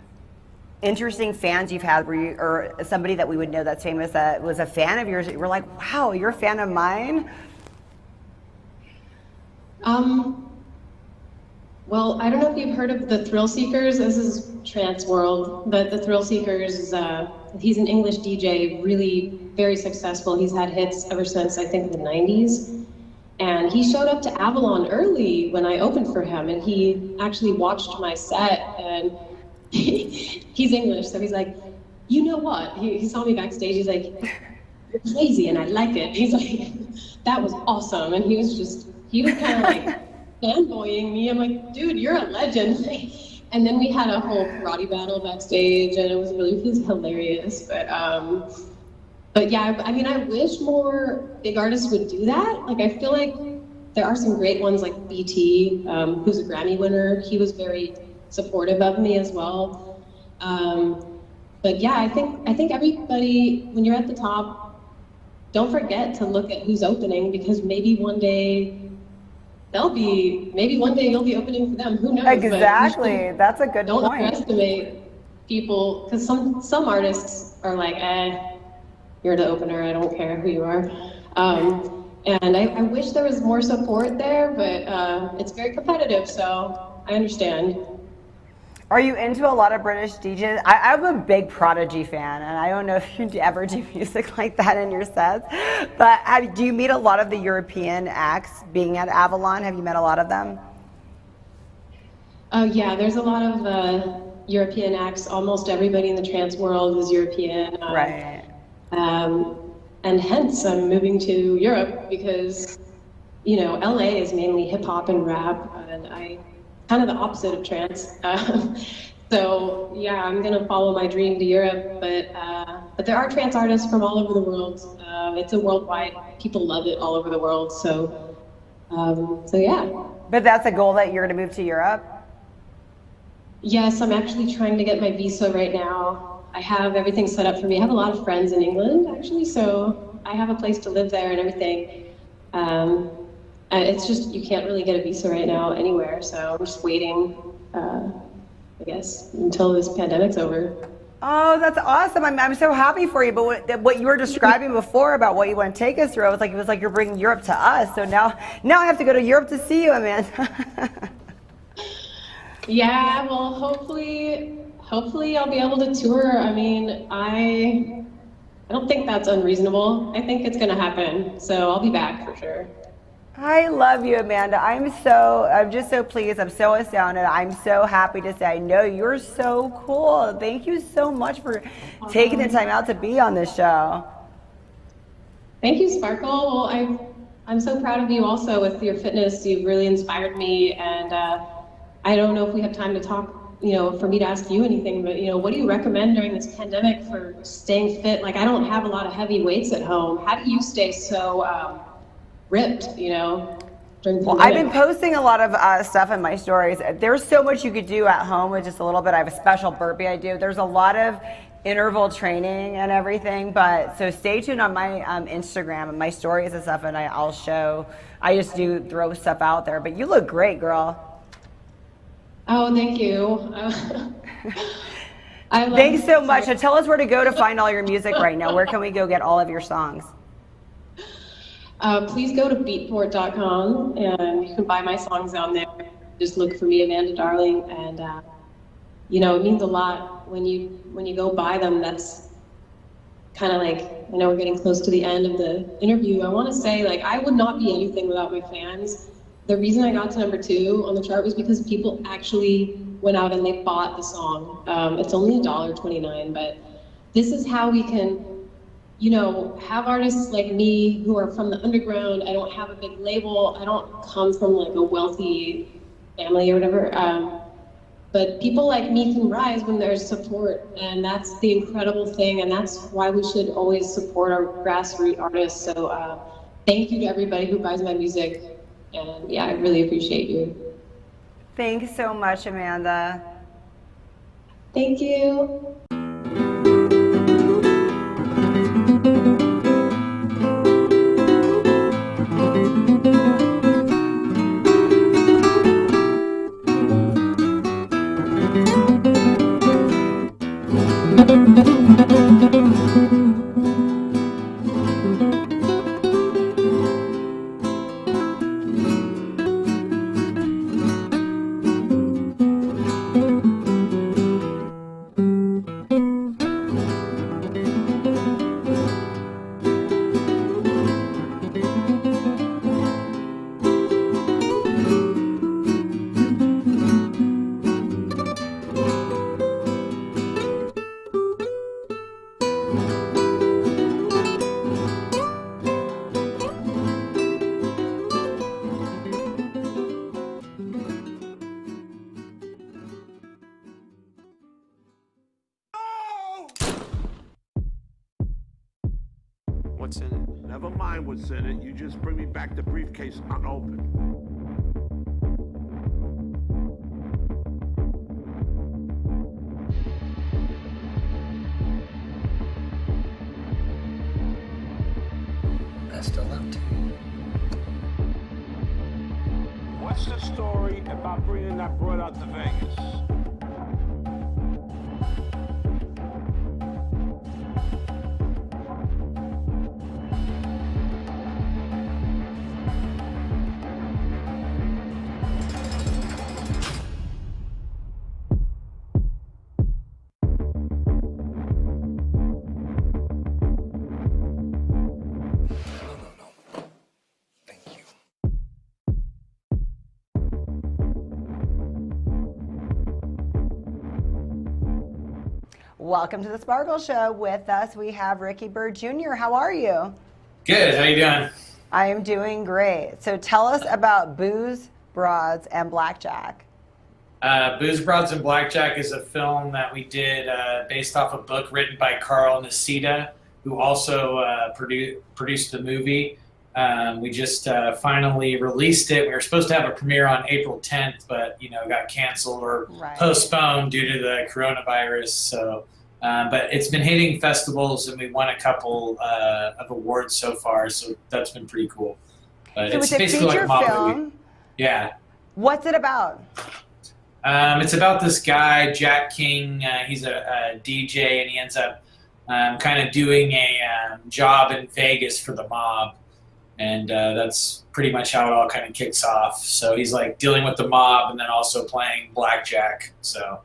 interesting fans you've had, or somebody that we would know that's famous that was a fan of yours that you were like, wow, you're a fan of mine? Well, I don't know if you've heard of the Thrill Seekers. This is trance world, but the Thrill Seekers is he's an English DJ, really very successful. He's had hits ever since I think the 90s. And he showed up to Avalon early when I opened for him, and he actually watched my set. And he's English, so he's like, you know what? He saw me backstage. He's like, you're crazy, and I like it. He's like, that was awesome. And he was kind of like fanboying me. I'm like, dude, you're a legend. And then we had a whole karate battle backstage, and it was hilarious. But yeah, I mean, I wish more big artists would do that. Like, I feel like there are some great ones like BT, who's a Grammy winner. He was very supportive of me as well. But yeah, I think everybody, when you're at the top, don't forget to look at who's opening, because maybe one day you'll be opening for them. Who knows? Exactly. That's a good don't point. Don't underestimate people, because some artists are like, you're the opener, I don't care who you are. And I wish there was more support there, but it's very competitive, so I understand. Are you into a lot of British DJs? I'm a big Prodigy fan, and I don't know if you ever do music like that in your sets, but do you meet a lot of the European acts being at Avalon? Have you met a lot of them? Yeah, there's a lot of European acts. Almost everybody in the trance world is European. Right. And hence I'm moving to Europe because, you know, LA is mainly hip hop and rap, and I kind of the opposite of trance. So yeah, I'm gonna follow my dream to Europe, but there are trance artists from all over the world. It's a worldwide, people love it all over the world. So yeah. But that's a goal that you're gonna move to Europe? Yes, I'm actually trying to get my visa right now. I have everything set up for me. I have a lot of friends in England, actually, so I have a place to live there and everything. It's just, you can't really get a visa right now anywhere, so I'm just waiting, I guess, until this pandemic's over. Oh, that's awesome. I'm so happy for you. But what you were describing before about what you want to take us through, it was like you're bringing Europe to us. So now I have to go to Europe to see you, Amanda. Yeah, well, hopefully I'll be able to tour. I mean, I don't think that's unreasonable. I think it's gonna happen. So I'll be back for sure. I love you, Amanda. I'm just so pleased. I'm so astounded. I'm so happy to say I know you're so cool. Thank you so much for taking the time out to be on this show. Thank you, Sparkle. Well, I'm so proud of you also with your fitness. You've really inspired me, and I don't know if we have time to talk, you know, for me to ask you anything, but, you know, what do you recommend during this pandemic for staying fit? Like, I don't have a lot of heavy weights at home. How do you stay so ripped, you know? during the Well, I've pandemic. been posting a lot of stuff in my stories. There's so much you could do at home with just a little bit. I have a special burpee I do. There's a lot of interval training and everything, but so stay tuned on my Instagram and my stories and stuff, and I'll show. I just do throw stuff out there, but you look great, girl. Oh, thank you. I love Thanks so much. So tell us where to go to find all your music right now. Where can we go get all of your songs? Please go to beatport.com and you can buy my songs on there. Just look for me, Amanda Darling, and you know, it means a lot when you go buy them. That's kind of like, I know we're getting close to the end of the interview. I want to say, like, I would not be anything without my fans. The reason I got to #2 on the chart was because people actually went out and they bought the song. It's only $1.29, but this is how we can, you know, have artists like me who are from the underground. I don't have a big label. I don't come from like a wealthy family or whatever. But people like me can rise when there's support, and that's the incredible thing, and that's why we should always support our grassroots artists. So thank you to everybody who buys my music, and yeah, I really appreciate you. Thanks so much, Amanda. Thank you. What's in it? Never mind what's in it. You just bring me back the briefcase unopened. Best of luck to you. What's the story about bringing that broad out to Vegas? Welcome to the Sparkle Show. With us, we have Ricky Bird Jr. How are you? Good. How you doing? I am doing great. So tell us about Booze, Broads, and Blackjack. Booze, Broads, and Blackjack is a film that we did based off a book written by Carl Nacita, who also produced the movie. We just finally released it. We were supposed to have a premiere on April 10th, but got canceled or postponed due to the coronavirus. So, but it's been hitting festivals, and we won a couple of awards so far. So that's been pretty cool. But So it's it's a basically like feature a mob film. movie. Yeah. What's it about? It's about this guy, Jack King. He's a DJ, and he ends up kind of doing a job in Vegas for the mob. And that's pretty much how it all kind of kicks off. So he's like dealing with the mob and then also playing blackjack. So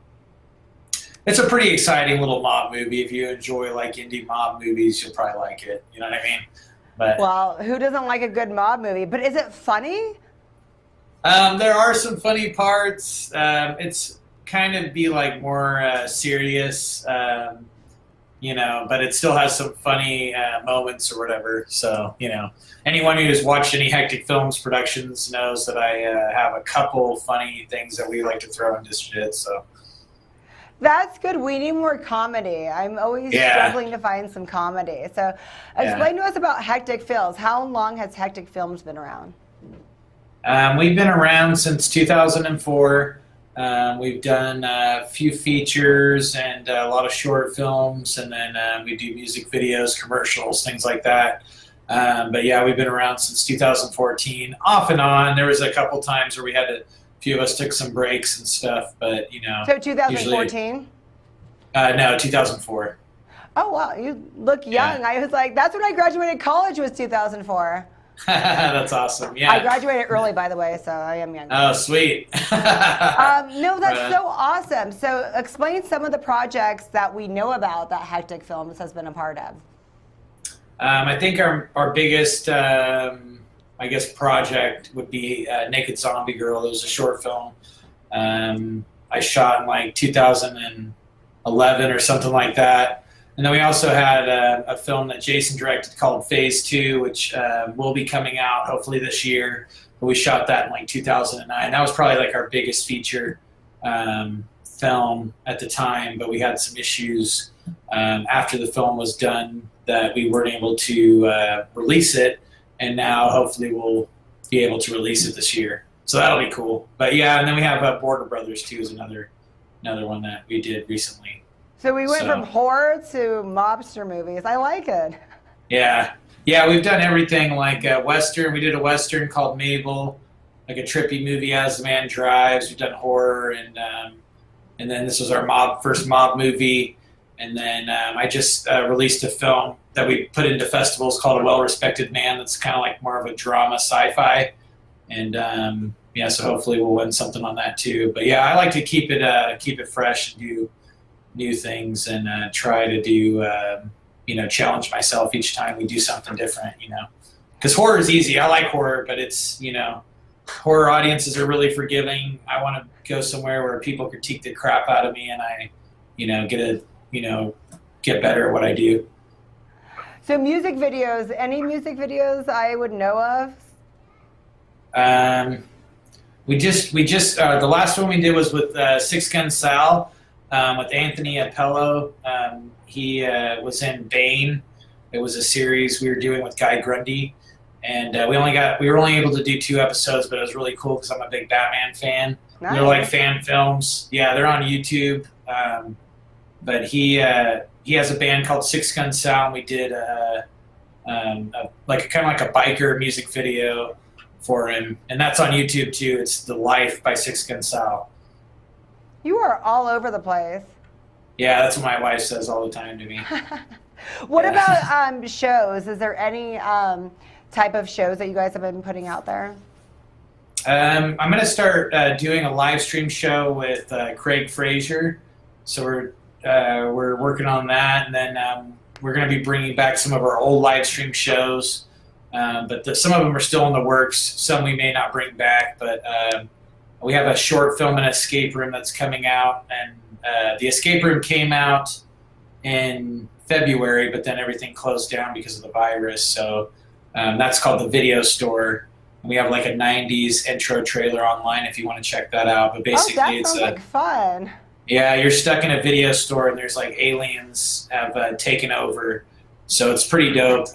it's a pretty exciting little mob movie. If you enjoy like indie mob movies, you'll probably like it. You know what I mean? But Well, who doesn't like a good mob movie? But is it funny? there are some funny parts. It's kind of be like more serious, but it still has some funny moments or whatever. So, anyone who's watched any Hectic Films productions knows that I have a couple funny things that we like to throw into shit. So That's good. We need more comedy. I'm always struggling to find some comedy. So explain to us about Hectic Films. How long has Hectic Films been around? We've been around since 2004. We've done a few features and a lot of short films, and then we do music videos, commercials, things like that. But yeah, we've been around since 2014, off and on. There was a couple times where we had a few of us took some breaks and stuff, but you know. So 2014? No, 2004. Oh wow, you look young. Yeah. I was like, that's when I graduated college, was 2004. That's awesome. Yeah. I graduated early, by the way, so I am young. Oh, sweet. No, that's Right. so awesome. So explain some of the projects that we know about that Hectic Films has been a part of. I think our biggest, I guess, project would be Naked Zombie Girl. It was a short film I shot in like 2011 or something like that. And then we also had a film that Jason directed called Phase 2, which will be coming out hopefully this year. But we shot that in like 2009. That was probably like our biggest feature film at the time. But we had some issues after the film was done that we weren't able to release it. And now hopefully we'll be able to release it this year. So that'll be cool. But yeah, and then we have Border Brothers too is another one that we did recently. So we went from horror to mobster movies. I like it. Yeah, we've done everything like Western. We did a Western called Mabel, like a trippy movie as the man drives. We've done horror, and then this was our first mob movie. And then I just released a film that we put into festivals called A Well-Respected Man. That's kind of like more of a drama sci-fi. And yeah, so hopefully we'll win something on that too. But yeah, I like to keep it fresh and do new things and try to do challenge myself each time we do something different, because horror is easy. I like horror, but it's horror audiences are really forgiving. I want to go somewhere where people critique the crap out of me and I get better at what I do. So music videos, any music videos I would know of? We just the last one we did was with Six Gun Sal. With Anthony Appello. He was in Bane. It was a series we were doing with Guy Grundy, and we were only able to do 2 episodes, but it was really cool because I'm a big Batman fan. Nice. They're like fan films. Yeah, they're on YouTube. But he has a band called Six Gun Sal, and we did kind of like a biker music video for him, and that's on YouTube too. It's The Life by Six Gun Sal. You are all over the place. Yeah, that's what my wife says all the time to me. What about shows? Is there any type of shows that you guys have been putting out there? I'm going to start doing a live stream show with Craig Frazier. So we're working on that, and then we're going to be bringing back some of our old live stream shows. But some of them are still in the works. Some we may not bring back, but we have a short film and escape room that's coming out, and the escape room came out in February, but then everything closed down because of the virus. So that's called The Video Store. And we have like a 90s intro trailer online if you want to check that out. But basically, that sounds like fun. Yeah, you're stuck in a video store, and there's like aliens have taken over. So it's pretty dope.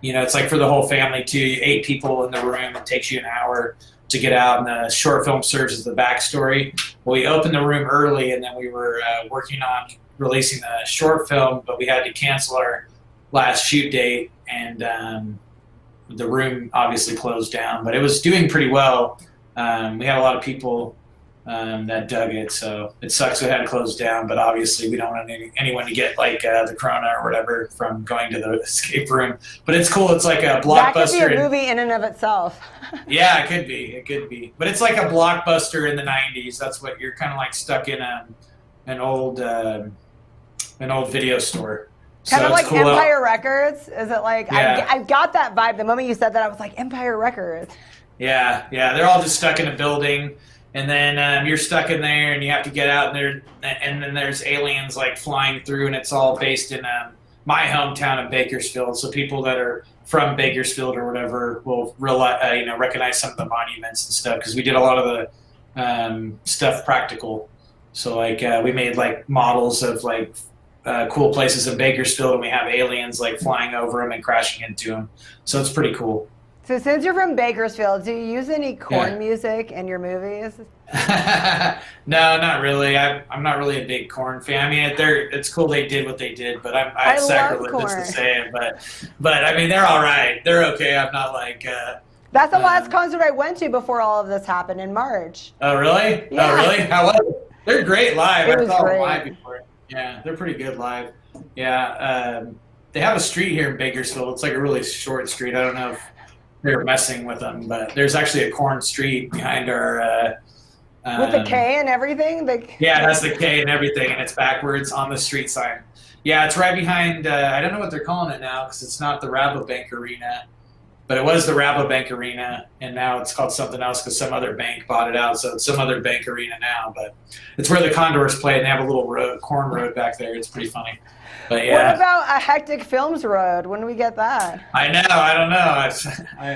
It's like for the whole family too. 8 people in the room. It takes you an hour to get out, and the short film serves as the backstory. Well, we opened the room early, and then we were working on releasing the short film, but we had to cancel our last shoot date, and the room obviously closed down. But it was doing pretty well. We had a lot of people that dug it, so it sucks we had to close down, but obviously we don't want anyone to get like the corona or whatever from going to the escape room. But it's cool. It's like a blockbuster. That could be a movie in and of itself. Yeah, it could be. But it's like a blockbuster in the 90s. That's what you're kind of like stuck in an old video store. Kind of like cool. Empire Records. Is it like, Yeah. I got that vibe. The moment you said that, I was like, Empire Records. Yeah. They're all just stuck in a building. And then you're stuck in there, and you have to get out, and then there's aliens like flying through, and it's all based in my hometown of Bakersfield. So people that are from Bakersfield or whatever will recognize some of the monuments and stuff, because we did a lot of the stuff practical. So like we made like models of like cool places in Bakersfield, and we have aliens like flying over them and crashing into them. So it's pretty cool. So since you're from Bakersfield, do you use any corn Yeah. music in your movies? No, not really. I'm not really a big Corn fan. I mean, it's cool they did what they did, but I it's love sacrilegious Korn. to say it. But I mean, they're all right. They're okay. I'm not like. That's the last concert I went to before all of this happened in March. Oh really? Yeah. Oh really? How was it? They're great live. It I was saw them great. live before. Yeah, they're pretty good live. Yeah, they have a street here in Bakersfield. It's like a really short street. I don't know if they're messing with them, but there's actually a Corn street behind our. With the K and everything? Yeah, it has the K and everything, and it's backwards on the street sign. Yeah, it's right behind. I don't know what they're calling it now because it's not the Rabobank Arena, but it was the Rabobank Arena, and now it's called something else because some other bank bought it out, so it's some other bank arena now. But it's where the Condors play, and they have a little road, corn road back there. It's pretty funny. But yeah. What about a Hectic Films Road? When do we get that? I know. I don't know.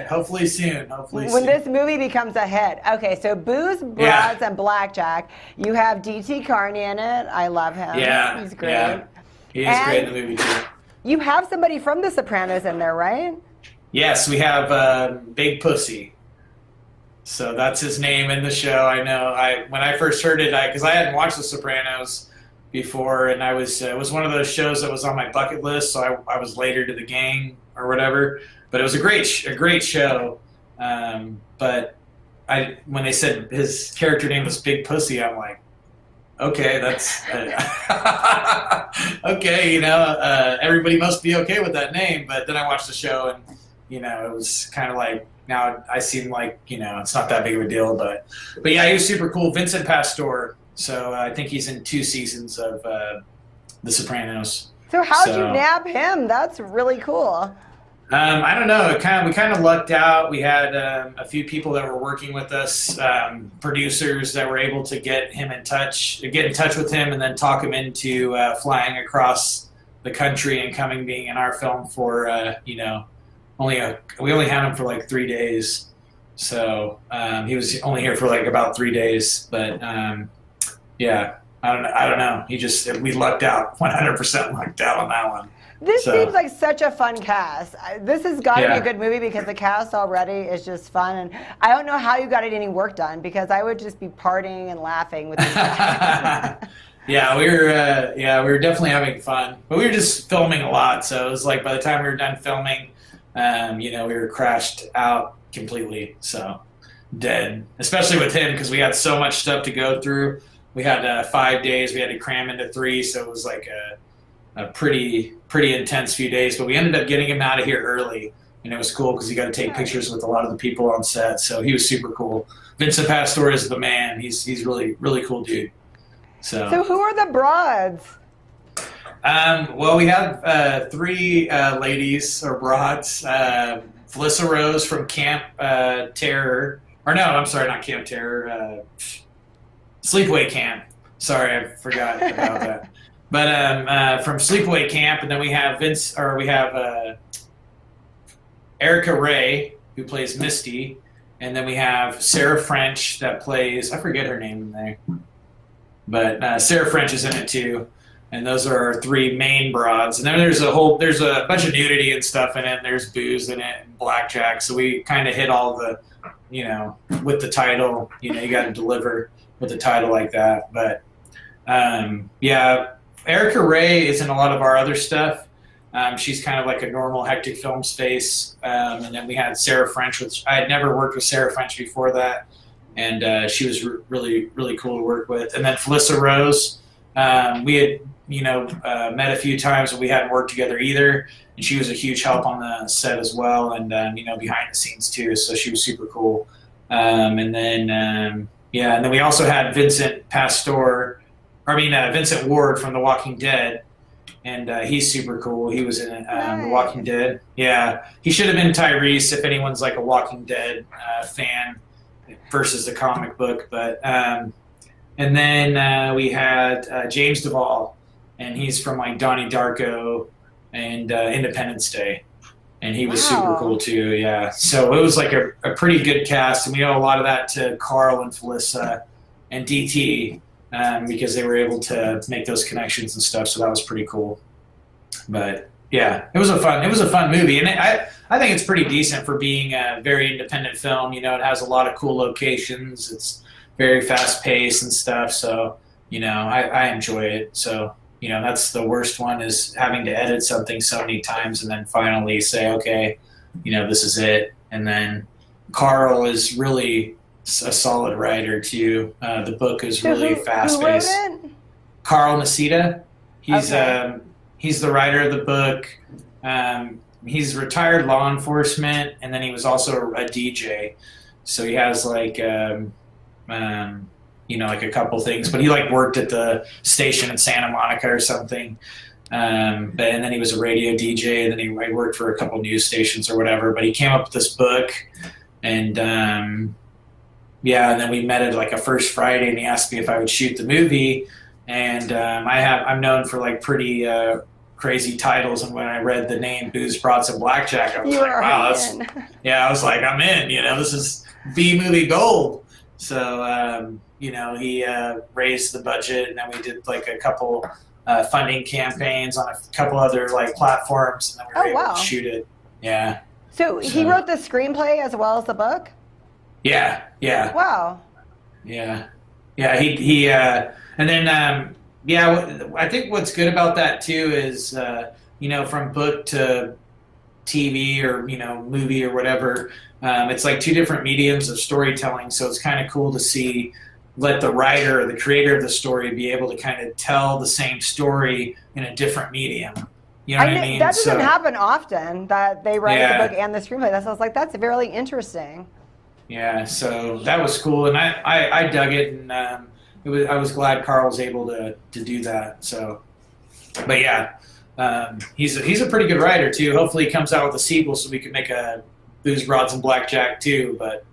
Hopefully soon. Hopefully When soon. this movie becomes a hit. Okay, so Booze, Broads, and Blackjack. You have D.T. Carney in it. I love him. Yeah. He's great. Yeah. He is great in the movie too. You have somebody from The Sopranos in there, right? Yes, we have Big Pussy. So that's his name in the show. I know. When I first heard it, because I hadn't watched The Sopranos before, and I was it was one of those shows that was on my bucket list. So I was later to the gang or whatever. But it was a great show. But when they said his character name was Big Pussy, I'm like, okay, that's okay. Everybody must be okay with that name. But then I watched the show, and it was kind of like, now I seem like, it's not that big of a deal, but yeah, he was super cool. Vincent Pastore. So I think he's in 2 seasons of The Sopranos. So how'd you nab him? That's really cool. I don't know. We kind of lucked out. We had a few people that were working with us, producers that were able to get in touch with him, and then talk him into flying across the country and being in our film for we only had him for like 3 days. So he was only here for like about 3 days, but yeah, I don't know. We lucked out, 100% lucked out on that one. This seems like such a fun cast. This has got to be a good movie because the cast already is just fun, and I don't know how you got any work done because I would just be partying and laughing with these guys. Yeah, we were definitely having fun, but we were just filming a lot. So it was like by the time we were done filming, we were crashed out completely, so dead. Especially with him because we had so much stuff to go through. We had 5 days. We had to cram into 3, so it was like a pretty intense few days. But we ended up getting him out of here early, and it was cool because he got to take pictures with a lot of the people on set. So he was super cool. Vincent Pastore is the man. He's really cool dude. So who are the broads? Well, we have 3 ladies or broads. Felissa Rose from Camp Terror. Or no, I'm sorry, not Camp Terror. Sleepaway Camp. Sorry, I forgot about that. But from Sleepaway Camp, and then we have Erica Ray, who plays Misty, and then we have Sarah French that plays, I forget her name in there, but Sarah French is in it too. And those are our 3 main broads. And then there's a bunch of nudity and stuff in it. And there's booze in it and blackjack. So we kind of hit all the, with the title, you got to deliver with a title like that. But yeah, Erica Ray is in a lot of our other stuff. She's kind of like a normal Hectic Films face. And then we had Sarah French, which I had never worked with Sarah French before that. And she was really cool to work with. And then Felissa Rose, we had met a few times, but we hadn't worked together either. And she was a huge help on the set as well, and behind the scenes too. So she was super cool. And then we also had Vincent Ward from The Walking Dead, and he's super cool. He was in The Walking Dead. Yeah, he should have been Tyrese if anyone's like a Walking Dead fan versus the comic book. But and then we had James Duvall, and he's from like Donnie Darko and Independence Day, and he was super cool too. Yeah, so it was like a pretty good cast, and we owe a lot of that to Carl and Felissa and DT because they were able to make those connections and stuff. So that was pretty cool. But Yeah, it was a fun movie, and I think it's pretty decent for being a very independent film. You know, it has a lot of cool locations. It's very fast paced and stuff. So you know, I enjoy it. So you know, that's the worst one, is having to edit something so many times and then finally say, okay, you know, this is it. And then Carl is really a solid writer too. The book is really fast paced. Who wrote it? Carl Nacita. He's Okay. he's the writer of the book. He's retired law enforcement, and then he was also a DJ. So he has like you know, like a couple things, but he like worked at the station in Santa Monica or something. And then he was a radio DJ, and then he worked for a couple news stations or whatever. But he came up with this book, and yeah, and then we met at like a First Friday, and he asked me if I would shoot the movie. And I'm known for like pretty crazy titles, and when I read the name Booze, Brats, and Blackjack, I was like, wow, I was like, I'm in. You know, this is B movie gold. So you know, he raised the budget, and then we did like a couple funding campaigns on a couple other like platforms, and then we were able to shoot it. Yeah. So he wrote the screenplay as well as the book? Yeah. Wow. Yeah. He and then yeah, I think what's good about that too is you know, from book to TV or, you know, movie or whatever, it's like two different mediums of storytelling. So it's kind of cool to let the writer or the creator of the story be able to kind of tell the same story in a different medium. You know what I mean? That doesn't happen often, that they write the book and the screenplay. So I was like, that's really interesting. Yeah, so that was cool, and I dug it, and I was glad Carl was able to do that. So, but yeah, he's a pretty good writer too. Hopefully, he comes out with a sequel so we can make a Booze, Rods, and Blackjack too. But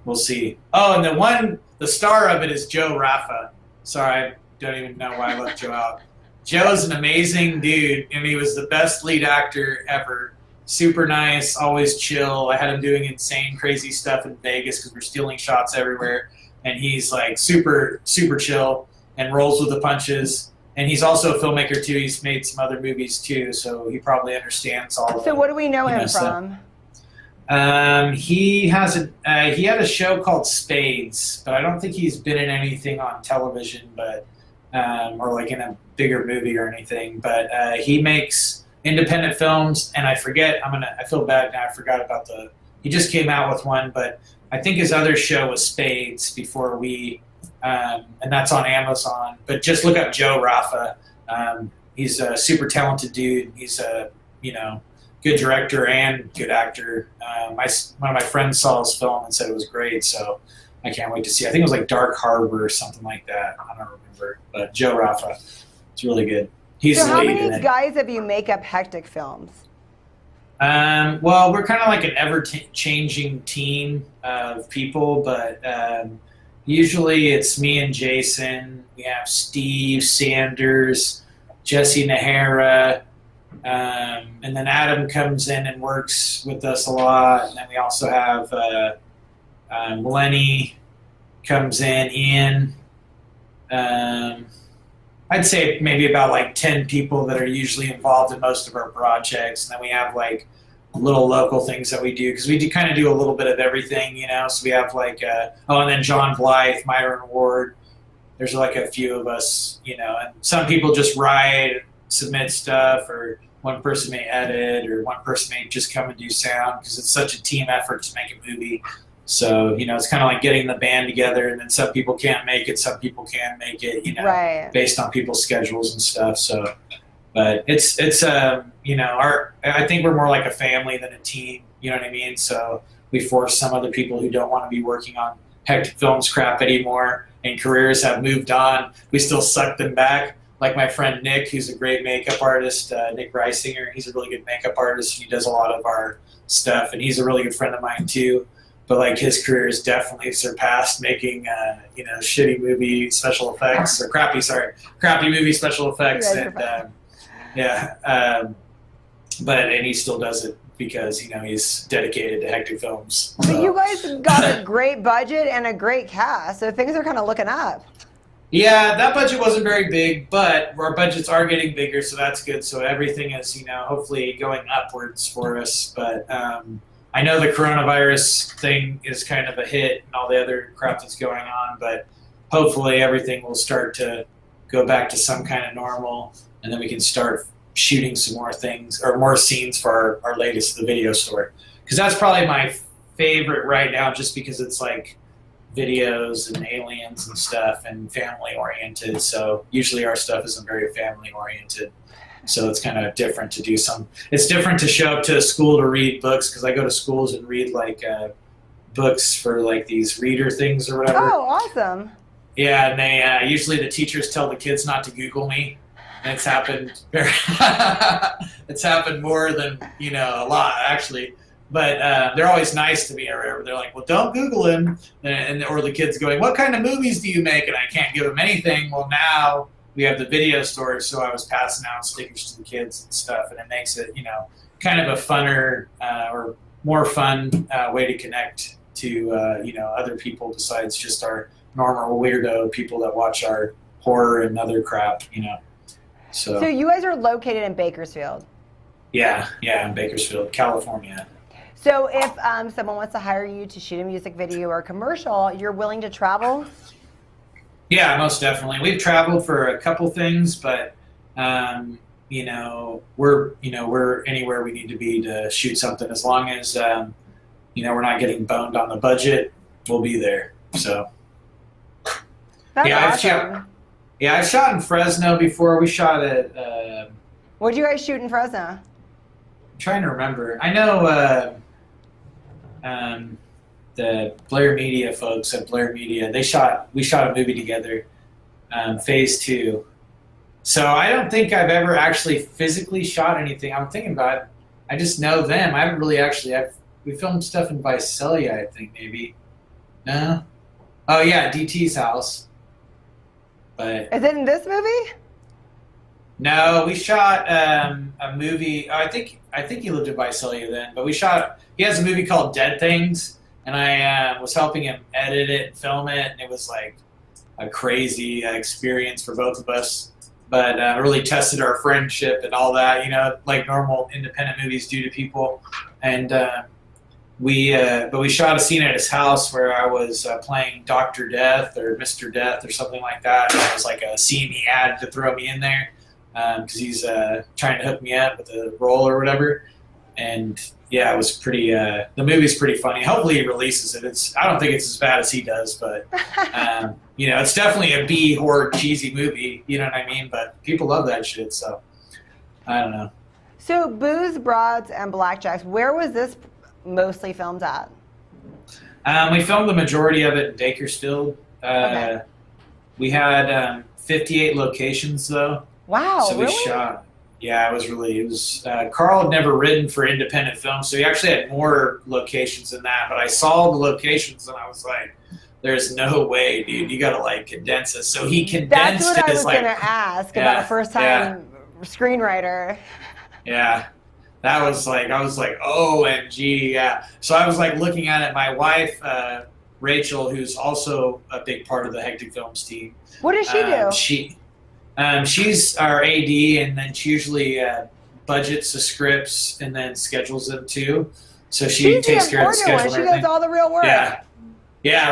we'll see. Oh, and the star of it is Joe Raffa. Sorry, I don't even know why I left Joe out. Joe's an amazing dude, and he was the best lead actor ever. Super nice, always chill. I had him doing insane, crazy stuff in Vegas because we're stealing shots everywhere. And he's like super, super chill and rolls with the punches. And he's also a filmmaker too. He's made some other movies too, so he probably understands all of it. So what do we know him from? He had a show called Spades, but I don't think he's been in anything on television, but or like in a bigger movie or anything. But he makes independent films, and I feel bad now. I forgot about he just came out with one, but I think his other show was Spades before and that's on Amazon. But just look up Joe Raffa. He's a super talented dude. He's a, you know, good director and good actor. One of my friends saw his film and said it was great, so I can't wait to see. I think it was like Dark Harbor or something like that. I don't remember, but Joe Raffa, it's really good. He's so how the lead many in it. guys have you make up Hectic Films? Well, we're kind of like an ever-changing team of people, but usually it's me and Jason. We have Steve Sanders, Jesse Nahara, and then Adam comes in and works with us a lot. And then we also have Lenny comes in. I'd say maybe about like 10 people that are usually involved in most of our projects. And then we have like little local things that we do, because we kind of do a little bit of everything, you know. So we have like, and then John Blythe, Myron Ward. There's like a few of us, you know, and some people just write, submit stuff, or one person may edit, or one person may just come and do sound, because it's such a team effort to make a movie. So, you know, it's kind of like getting the band together, and then some people can't make it, some people can make it, you know, based on people's schedules and stuff. So, but it's you know, I think we're more like a family than a team, you know what I mean? So we force some other people who don't want to be working on Hectic Films crap anymore, and careers have moved on. We still suck them back. Like my friend Nick, who's a great makeup artist, Nick Reisinger, he's a really good makeup artist. He does a lot of our stuff, and he's a really good friend of mine too. But like his career is definitely surpassed making, you know, shitty movie special effects, or crappy movie special effects, and and he still does it because, you know, he's dedicated to Hectic Films. So you guys got a great budget and a great cast, so things are kind of looking up. Yeah, that budget wasn't very big, but our budgets are getting bigger, so that's good. So everything is, hopefully going upwards for us. But I know the coronavirus thing is kind of a hit and all the other crap that's going on, but hopefully everything will start to go back to some kind of normal, and then we can start shooting some more things or more scenes for our latest, the video store. Because that's probably my favorite right now, just because it's like videos and aliens and stuff and family oriented. So usually our stuff isn't very family oriented. So it's kind of different to do it's different to show up to a school to read books, because I go to schools and read like books for like these reader things or whatever. Oh, awesome. Yeah, and they usually the teachers tell the kids not to Google me. And it's happened it's happened more than, a lot actually. But they're always nice to me or whatever. They're like, well, don't Google him. Or the kid's going, what kind of movies do you make? And I can't give them anything. Well, now we have the video store, so I was passing out stickers to the kids and stuff. And it makes it, kind of a funner or more fun way to connect to, other people besides just our normal weirdo people that watch our horror and other crap, So you guys are located in Bakersfield. Yeah, in Bakersfield, California. So if someone wants to hire you to shoot a music video or a commercial, you're willing to travel? Yeah, most definitely. We've traveled for a couple things, but we're anywhere we need to be to shoot something. As long as we're not getting boned on the budget, we'll be there. So That's awesome. awesome. I've shot in Fresno before. We shot at. What did you guys shoot in Fresno? I'm trying to remember. I know the Blair Media folks at Blair Media. We shot a movie together, Phase 2. So I don't think I've ever actually physically shot anything. I'm thinking about it. I just know them. I haven't really we filmed stuff in Visalia, I think, maybe. No? Oh, yeah, DT's house. But Is it in this movie? no, we shot a movie. I think he lived in Visalia then, but he has a movie called Dead Things, and I was helping him edit it and film it, and it was like a crazy experience for both of us. But really tested our friendship and all that, like normal independent movies do to people. And but we shot a scene at his house where I was playing Dr. Death or Mr. Death or something like that. And it was like a scene he had to throw me in there because he's trying to hook me up with a role or whatever. And yeah, it was pretty. The movie's pretty funny. Hopefully he releases it. I don't think it's as bad as he does, but it's definitely a B horror cheesy movie. You know what I mean? But people love that shit, so I don't know. So Booze, Broads, and Blackjacks, where was this mostly filmed at? We filmed the majority of it in Bakersfield. Okay. We had 58 locations though. Wow, So we really? shot. Yeah, it was. Carl had never written for independent film, so he actually had more locations than that. But I saw the locations and I was like, "There's no way, dude. You gotta like condense this." So he condensed That's what it. I was gonna ask about a first-time screenwriter. Yeah. That was like, I was like, OMG, yeah. So I was like looking at it. My wife, Rachel, who's also a big part of the Hectic Films team. What does she do? She's our AD, and then she usually budgets the scripts and then schedules them too. So she takes care of the schedule. She does all the real work. Yeah,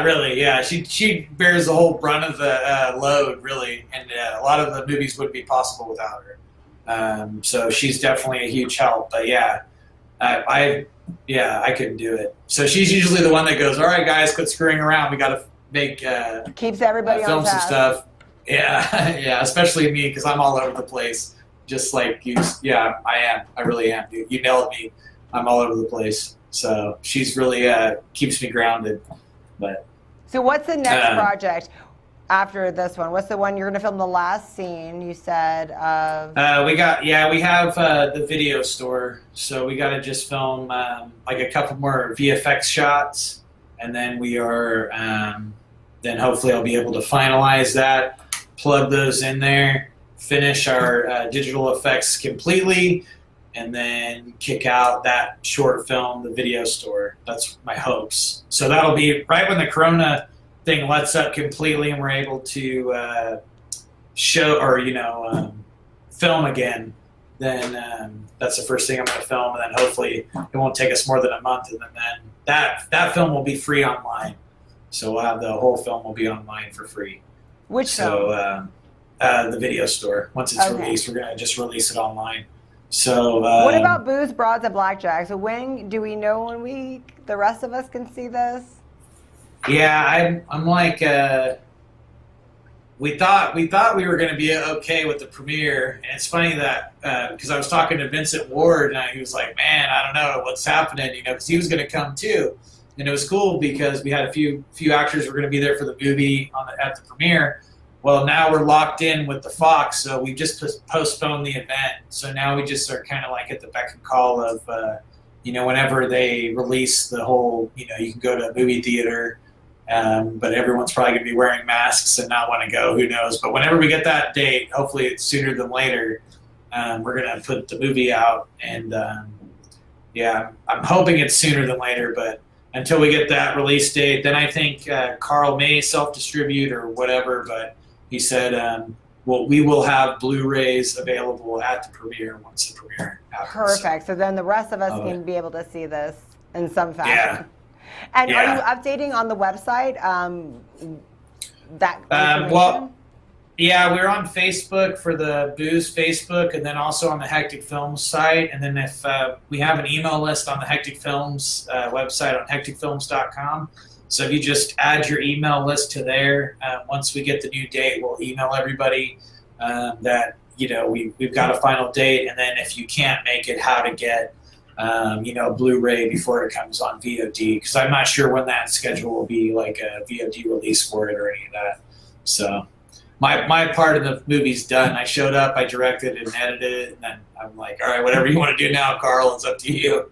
really. Yeah, she bears the whole brunt of the load, really, and a lot of the movies wouldn't be possible without her. So she's definitely a huge help. But yeah, I couldn't do it. So she's usually the one that goes, "All right, guys, quit screwing around. We got to make keeps everybody on film some task. stuff." Yeah, especially me because I'm all over the place. Just like you, yeah, I am. I really am, dude. You nailed me. I'm all over the place. So she's really keeps me grounded. But so what's the next project after this one? What's the one you're going to film the last scene? You said of. We have the video store. So we got to just film like a couple more VFX shots, and then we are. Then hopefully I'll be able to finalize that. Plug those in there, finish our digital effects completely, and then kick out that short film, the video store. That's my hopes. So that'll be right when the corona thing lets up completely and we're able to show or film again, then that's the first thing I'm going to film, and then hopefully it won't take us more than a month, and then that film will be free online. So we'll have the whole film will be online for free. Which film? The video store. Once it's released, we're going to just release it online. So what about Booze, Broads, and Blackjack? So when do we know when the rest of us can see this? Yeah, I'm like we thought we were going to be okay with the premiere, and it's funny that because I was talking to Vincent Ward, and he was like, "Man, I don't know what's happening," because he was going to come too, and it was cool because we had a few actors who were going to be there for the movie at the premiere. Well, now we're locked in with the Fox, so we just postponed the event. So now we just are kind of like at the beck and call of, whenever they release the whole, you can go to a movie theater, but everyone's probably going to be wearing masks and not want to go. Who knows? But whenever we get that date, hopefully it's sooner than later, we're going to put the movie out. And, I'm hoping it's sooner than later, but until we get that release date, then I think Carl may self-distribute or whatever, but he said, we will have Blu-rays available at the premiere once the premiere happens. Perfect. So then the rest of us can be able to see this in some fashion. Yeah. And are you updating on the website that information? We're on Facebook for the Booze Facebook, and then also on the Hectic Films site. And then if we have an email list on the Hectic Films website on hecticfilms.com. So if you just add your email list to there, once we get the new date, we'll email everybody that, we've got a final date. And then if you can't make it, how to get, Blu-ray before it comes on VOD. Because I'm not sure when that schedule will be, like a VOD release for it or any of that. So my part of the movie's done. I showed up, I directed and edited it, and then I'm like, all right, whatever you want to do now, Carl, it's up to you.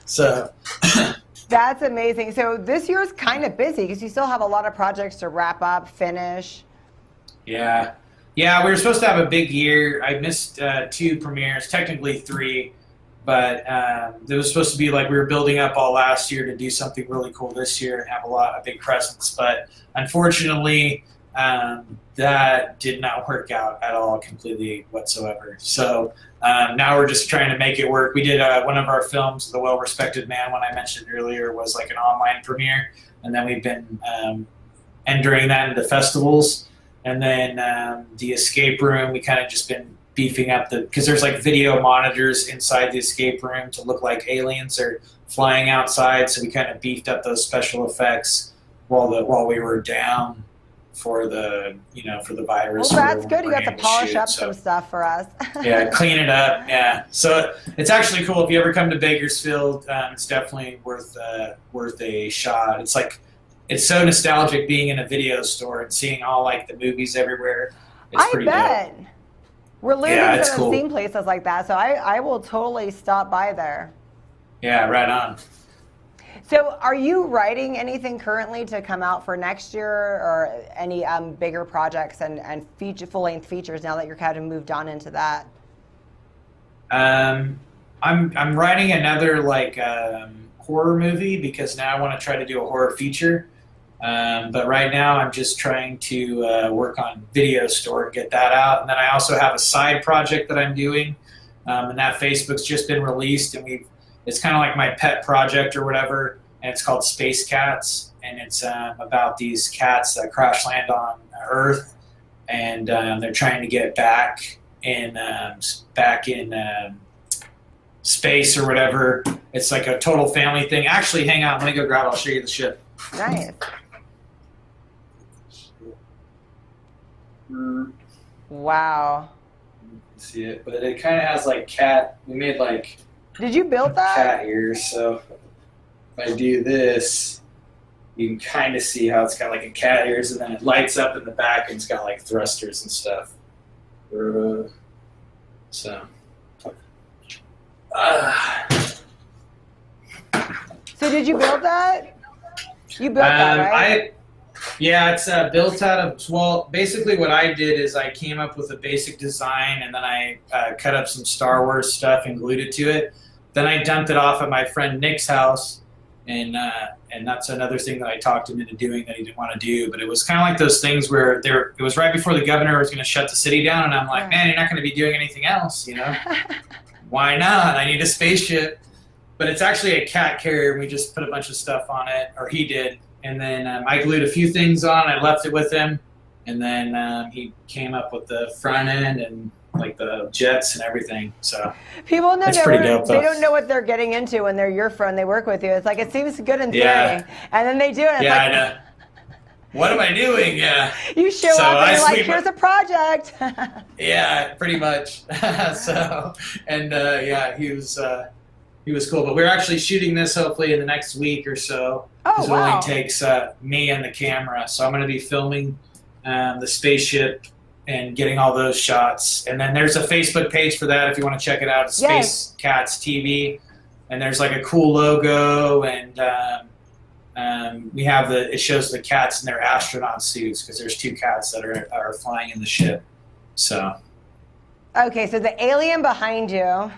So... That's amazing. So this year's kind of busy because you still have a lot of projects to wrap up, finish. Yeah, we were supposed to have a big year. I missed 2 premieres, technically 3, but it was supposed to be like we were building up all last year to do something really cool this year and have a big presence. But unfortunately, that did not work out at all completely whatsoever. So now we're just trying to make it work. We did one of our films, The Well-Respected Man, one I mentioned earlier, was like an online premiere. And then we've been entering that into festivals. And then The Escape Room, we kind of just been beefing up because there's like video monitors inside the escape room to look like aliens are flying outside. So we kind of beefed up those special effects while we were down for the virus. Well, that's good. You got to polish up some stuff for us. Yeah, clean it up. Yeah, so it's actually cool if you ever come to Bakersfield. It's definitely worth a shot. It's so nostalgic being in a video store and seeing all like the movies everywhere. It's pretty bet. Dope. We're losing to seen places like that, so I will totally stop by there. Yeah, right on. So are you writing anything currently to come out for next year, or any bigger projects and full-length features now that you're kind of moved on into that? I'm writing another horror movie because now I want to try to do a horror feature. But right now I'm just trying to work on Video Store and get that out. And then I also have a side project that I'm doing, and that Facebook's just been released, and it's kind of like my pet project or whatever, and it's called Space Cats, and it's about these cats that crash land on Earth, and they're trying to get back in space or whatever. It's like a total family thing. Actually, hang on, let me go grab it. I'll show you the ship. Nice. Wow. See it, but it kind of has like cat. We made like. Did you build that? Cat ears. So if I do this, you can kind of see how it's got like a cat ears, and then it lights up in the back, and it's got like thrusters and stuff. So. So did you build that? You built that, right? It's built out of, basically what I did is I came up with a basic design, and then I cut up some Star Wars stuff and glued it to it. Then I dumped it off at my friend Nick's house, and that's another thing that I talked him into doing that he didn't want to do. But it was kind of like those things where it was right before the governor was going to shut the city down, and I'm like, man, you're not going to be doing anything else, Why not? I need a spaceship. But it's actually a cat carrier, and we just put a bunch of stuff on it, or he did. And then I glued a few things on. I left it with him, and then he came up with the front end and like the jets and everything. So people know it's pretty dope, they don't know what they're getting into when they're your friend. They work with you. It's like it seems good in theory, and then they do it. It's yeah, like, I know. What am I doing? Yeah. You show up and you're like, here's a project. Yeah, pretty much. So, and he was cool. But we're actually shooting this hopefully in the next week or so. Oh, It wow. only takes me and the camera. So I'm going to be filming the spaceship and getting all those shots. And then there's a Facebook page for that if you want to check it out. It's Space Cats TV. And there's like a cool logo, and we have it shows the cats in their astronaut suits because there's 2 cats that are flying in the ship. So. Okay, so the alien behind you.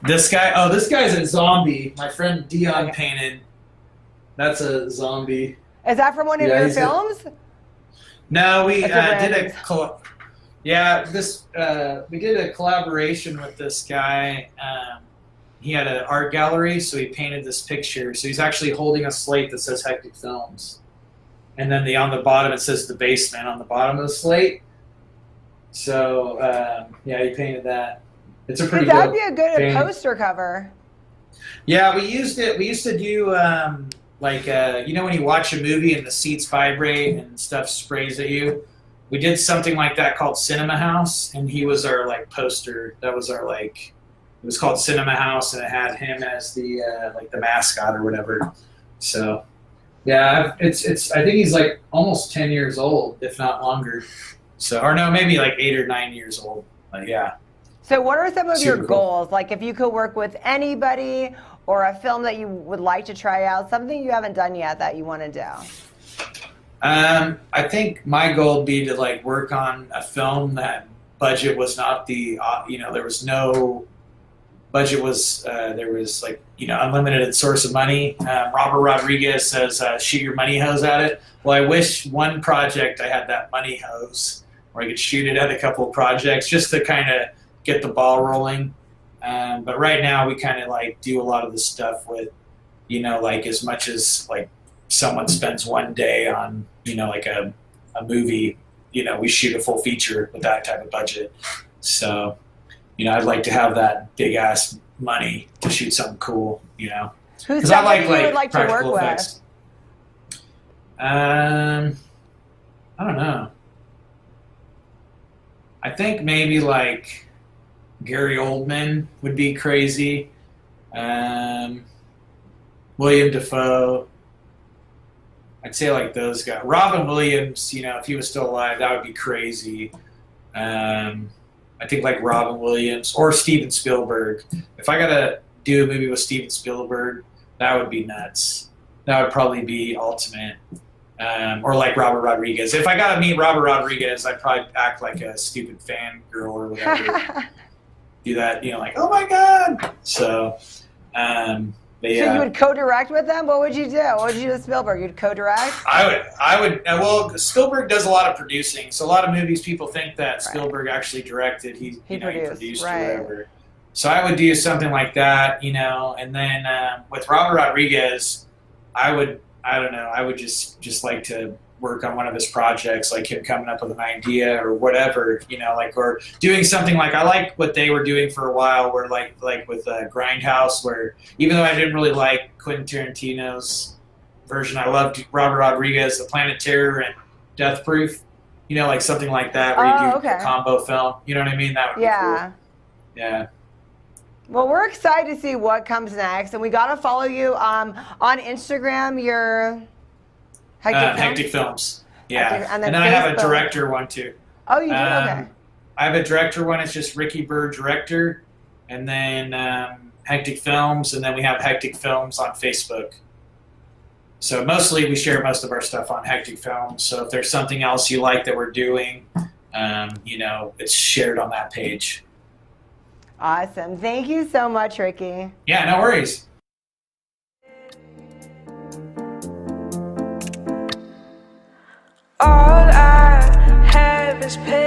This guy's a zombie. My friend Dion painted. That's a zombie. Is that from one of your films? No, we did random. we did a collaboration with this guy. He had an art gallery, so he painted this picture. So he's actually holding a slate that says Hectic Films, and then on the bottom it says The Basement on the bottom of the slate. So he painted that. It's a pretty. That'd be a good painting. Poster cover. Yeah, we used it. We used to do when you watch a movie and the seats vibrate and stuff sprays at you. We did something like that called Cinema House, and he was our poster. That was our It was called Cinema House, and it had him as the the mascot or whatever. So, yeah, it's. I think he's almost 10 years old, if not longer. So, or no, maybe 8 or 9 years old. But yeah. So what are some of your Super cool. goals? Like if you could work with anybody or a film that you would like to try out, something you haven't done yet that you want to do? I think my goal would be to work on a film that budget was not there was no budget was there was unlimited source of money. Robert Rodriguez says shoot your money hose at it. Well, I wish one project I had that money hose where I could shoot it at a couple of projects just to kind of get the ball rolling. But right now we kind of do a lot of the stuff with, as much as someone spends one day on, a movie, we shoot a full feature with that type of budget. So, I'd like to have that big ass money to shoot something cool, Who's somebody you would like to work practical effects. I don't know. I think maybe Gary Oldman would be crazy. William Dafoe. I'd say those guys. Robin Williams, if he was still alive, that would be crazy. I think Robin Williams or Steven Spielberg. If I gotta do a movie with Steven Spielberg, that would be nuts. That would probably be ultimate. Or Robert Rodriguez. If I gotta meet Robert Rodriguez, I'd probably act like a stupid fangirl or whatever. Do that, oh my god. So, but yeah. So you would co-direct with them? What would you do? What would you do with Spielberg? You'd co-direct? I would. Well, Spielberg does a lot of producing, so a lot of movies people think that Spielberg actually directed. He produced or whatever. So I would do something like that, and then with Robert Rodriguez, I would just like to work on one of his projects, him coming up with an idea or whatever, or doing something I like what they were doing for a while, where with Grindhouse, where even though I didn't really like Quentin Tarantino's version, I loved Robert Rodriguez, The Planet Terror and Death Proof, something like that, where you do a combo film. You know what I mean? That would be cool. Yeah. Well, we're excited to see what comes next, and we got to follow you on Instagram. Your Hectic Films. Yeah. And then I have a director one too. Oh, you do? Okay. I have a director one. It's just Ricky Bird Director. And then Hectic Films. And then we have Hectic Films on Facebook. So mostly we share most of our stuff on Hectic Films. So if there's something else you like that we're doing, it's shared on that page. Awesome. Thank you so much, Ricky. Yeah, no worries. this pain.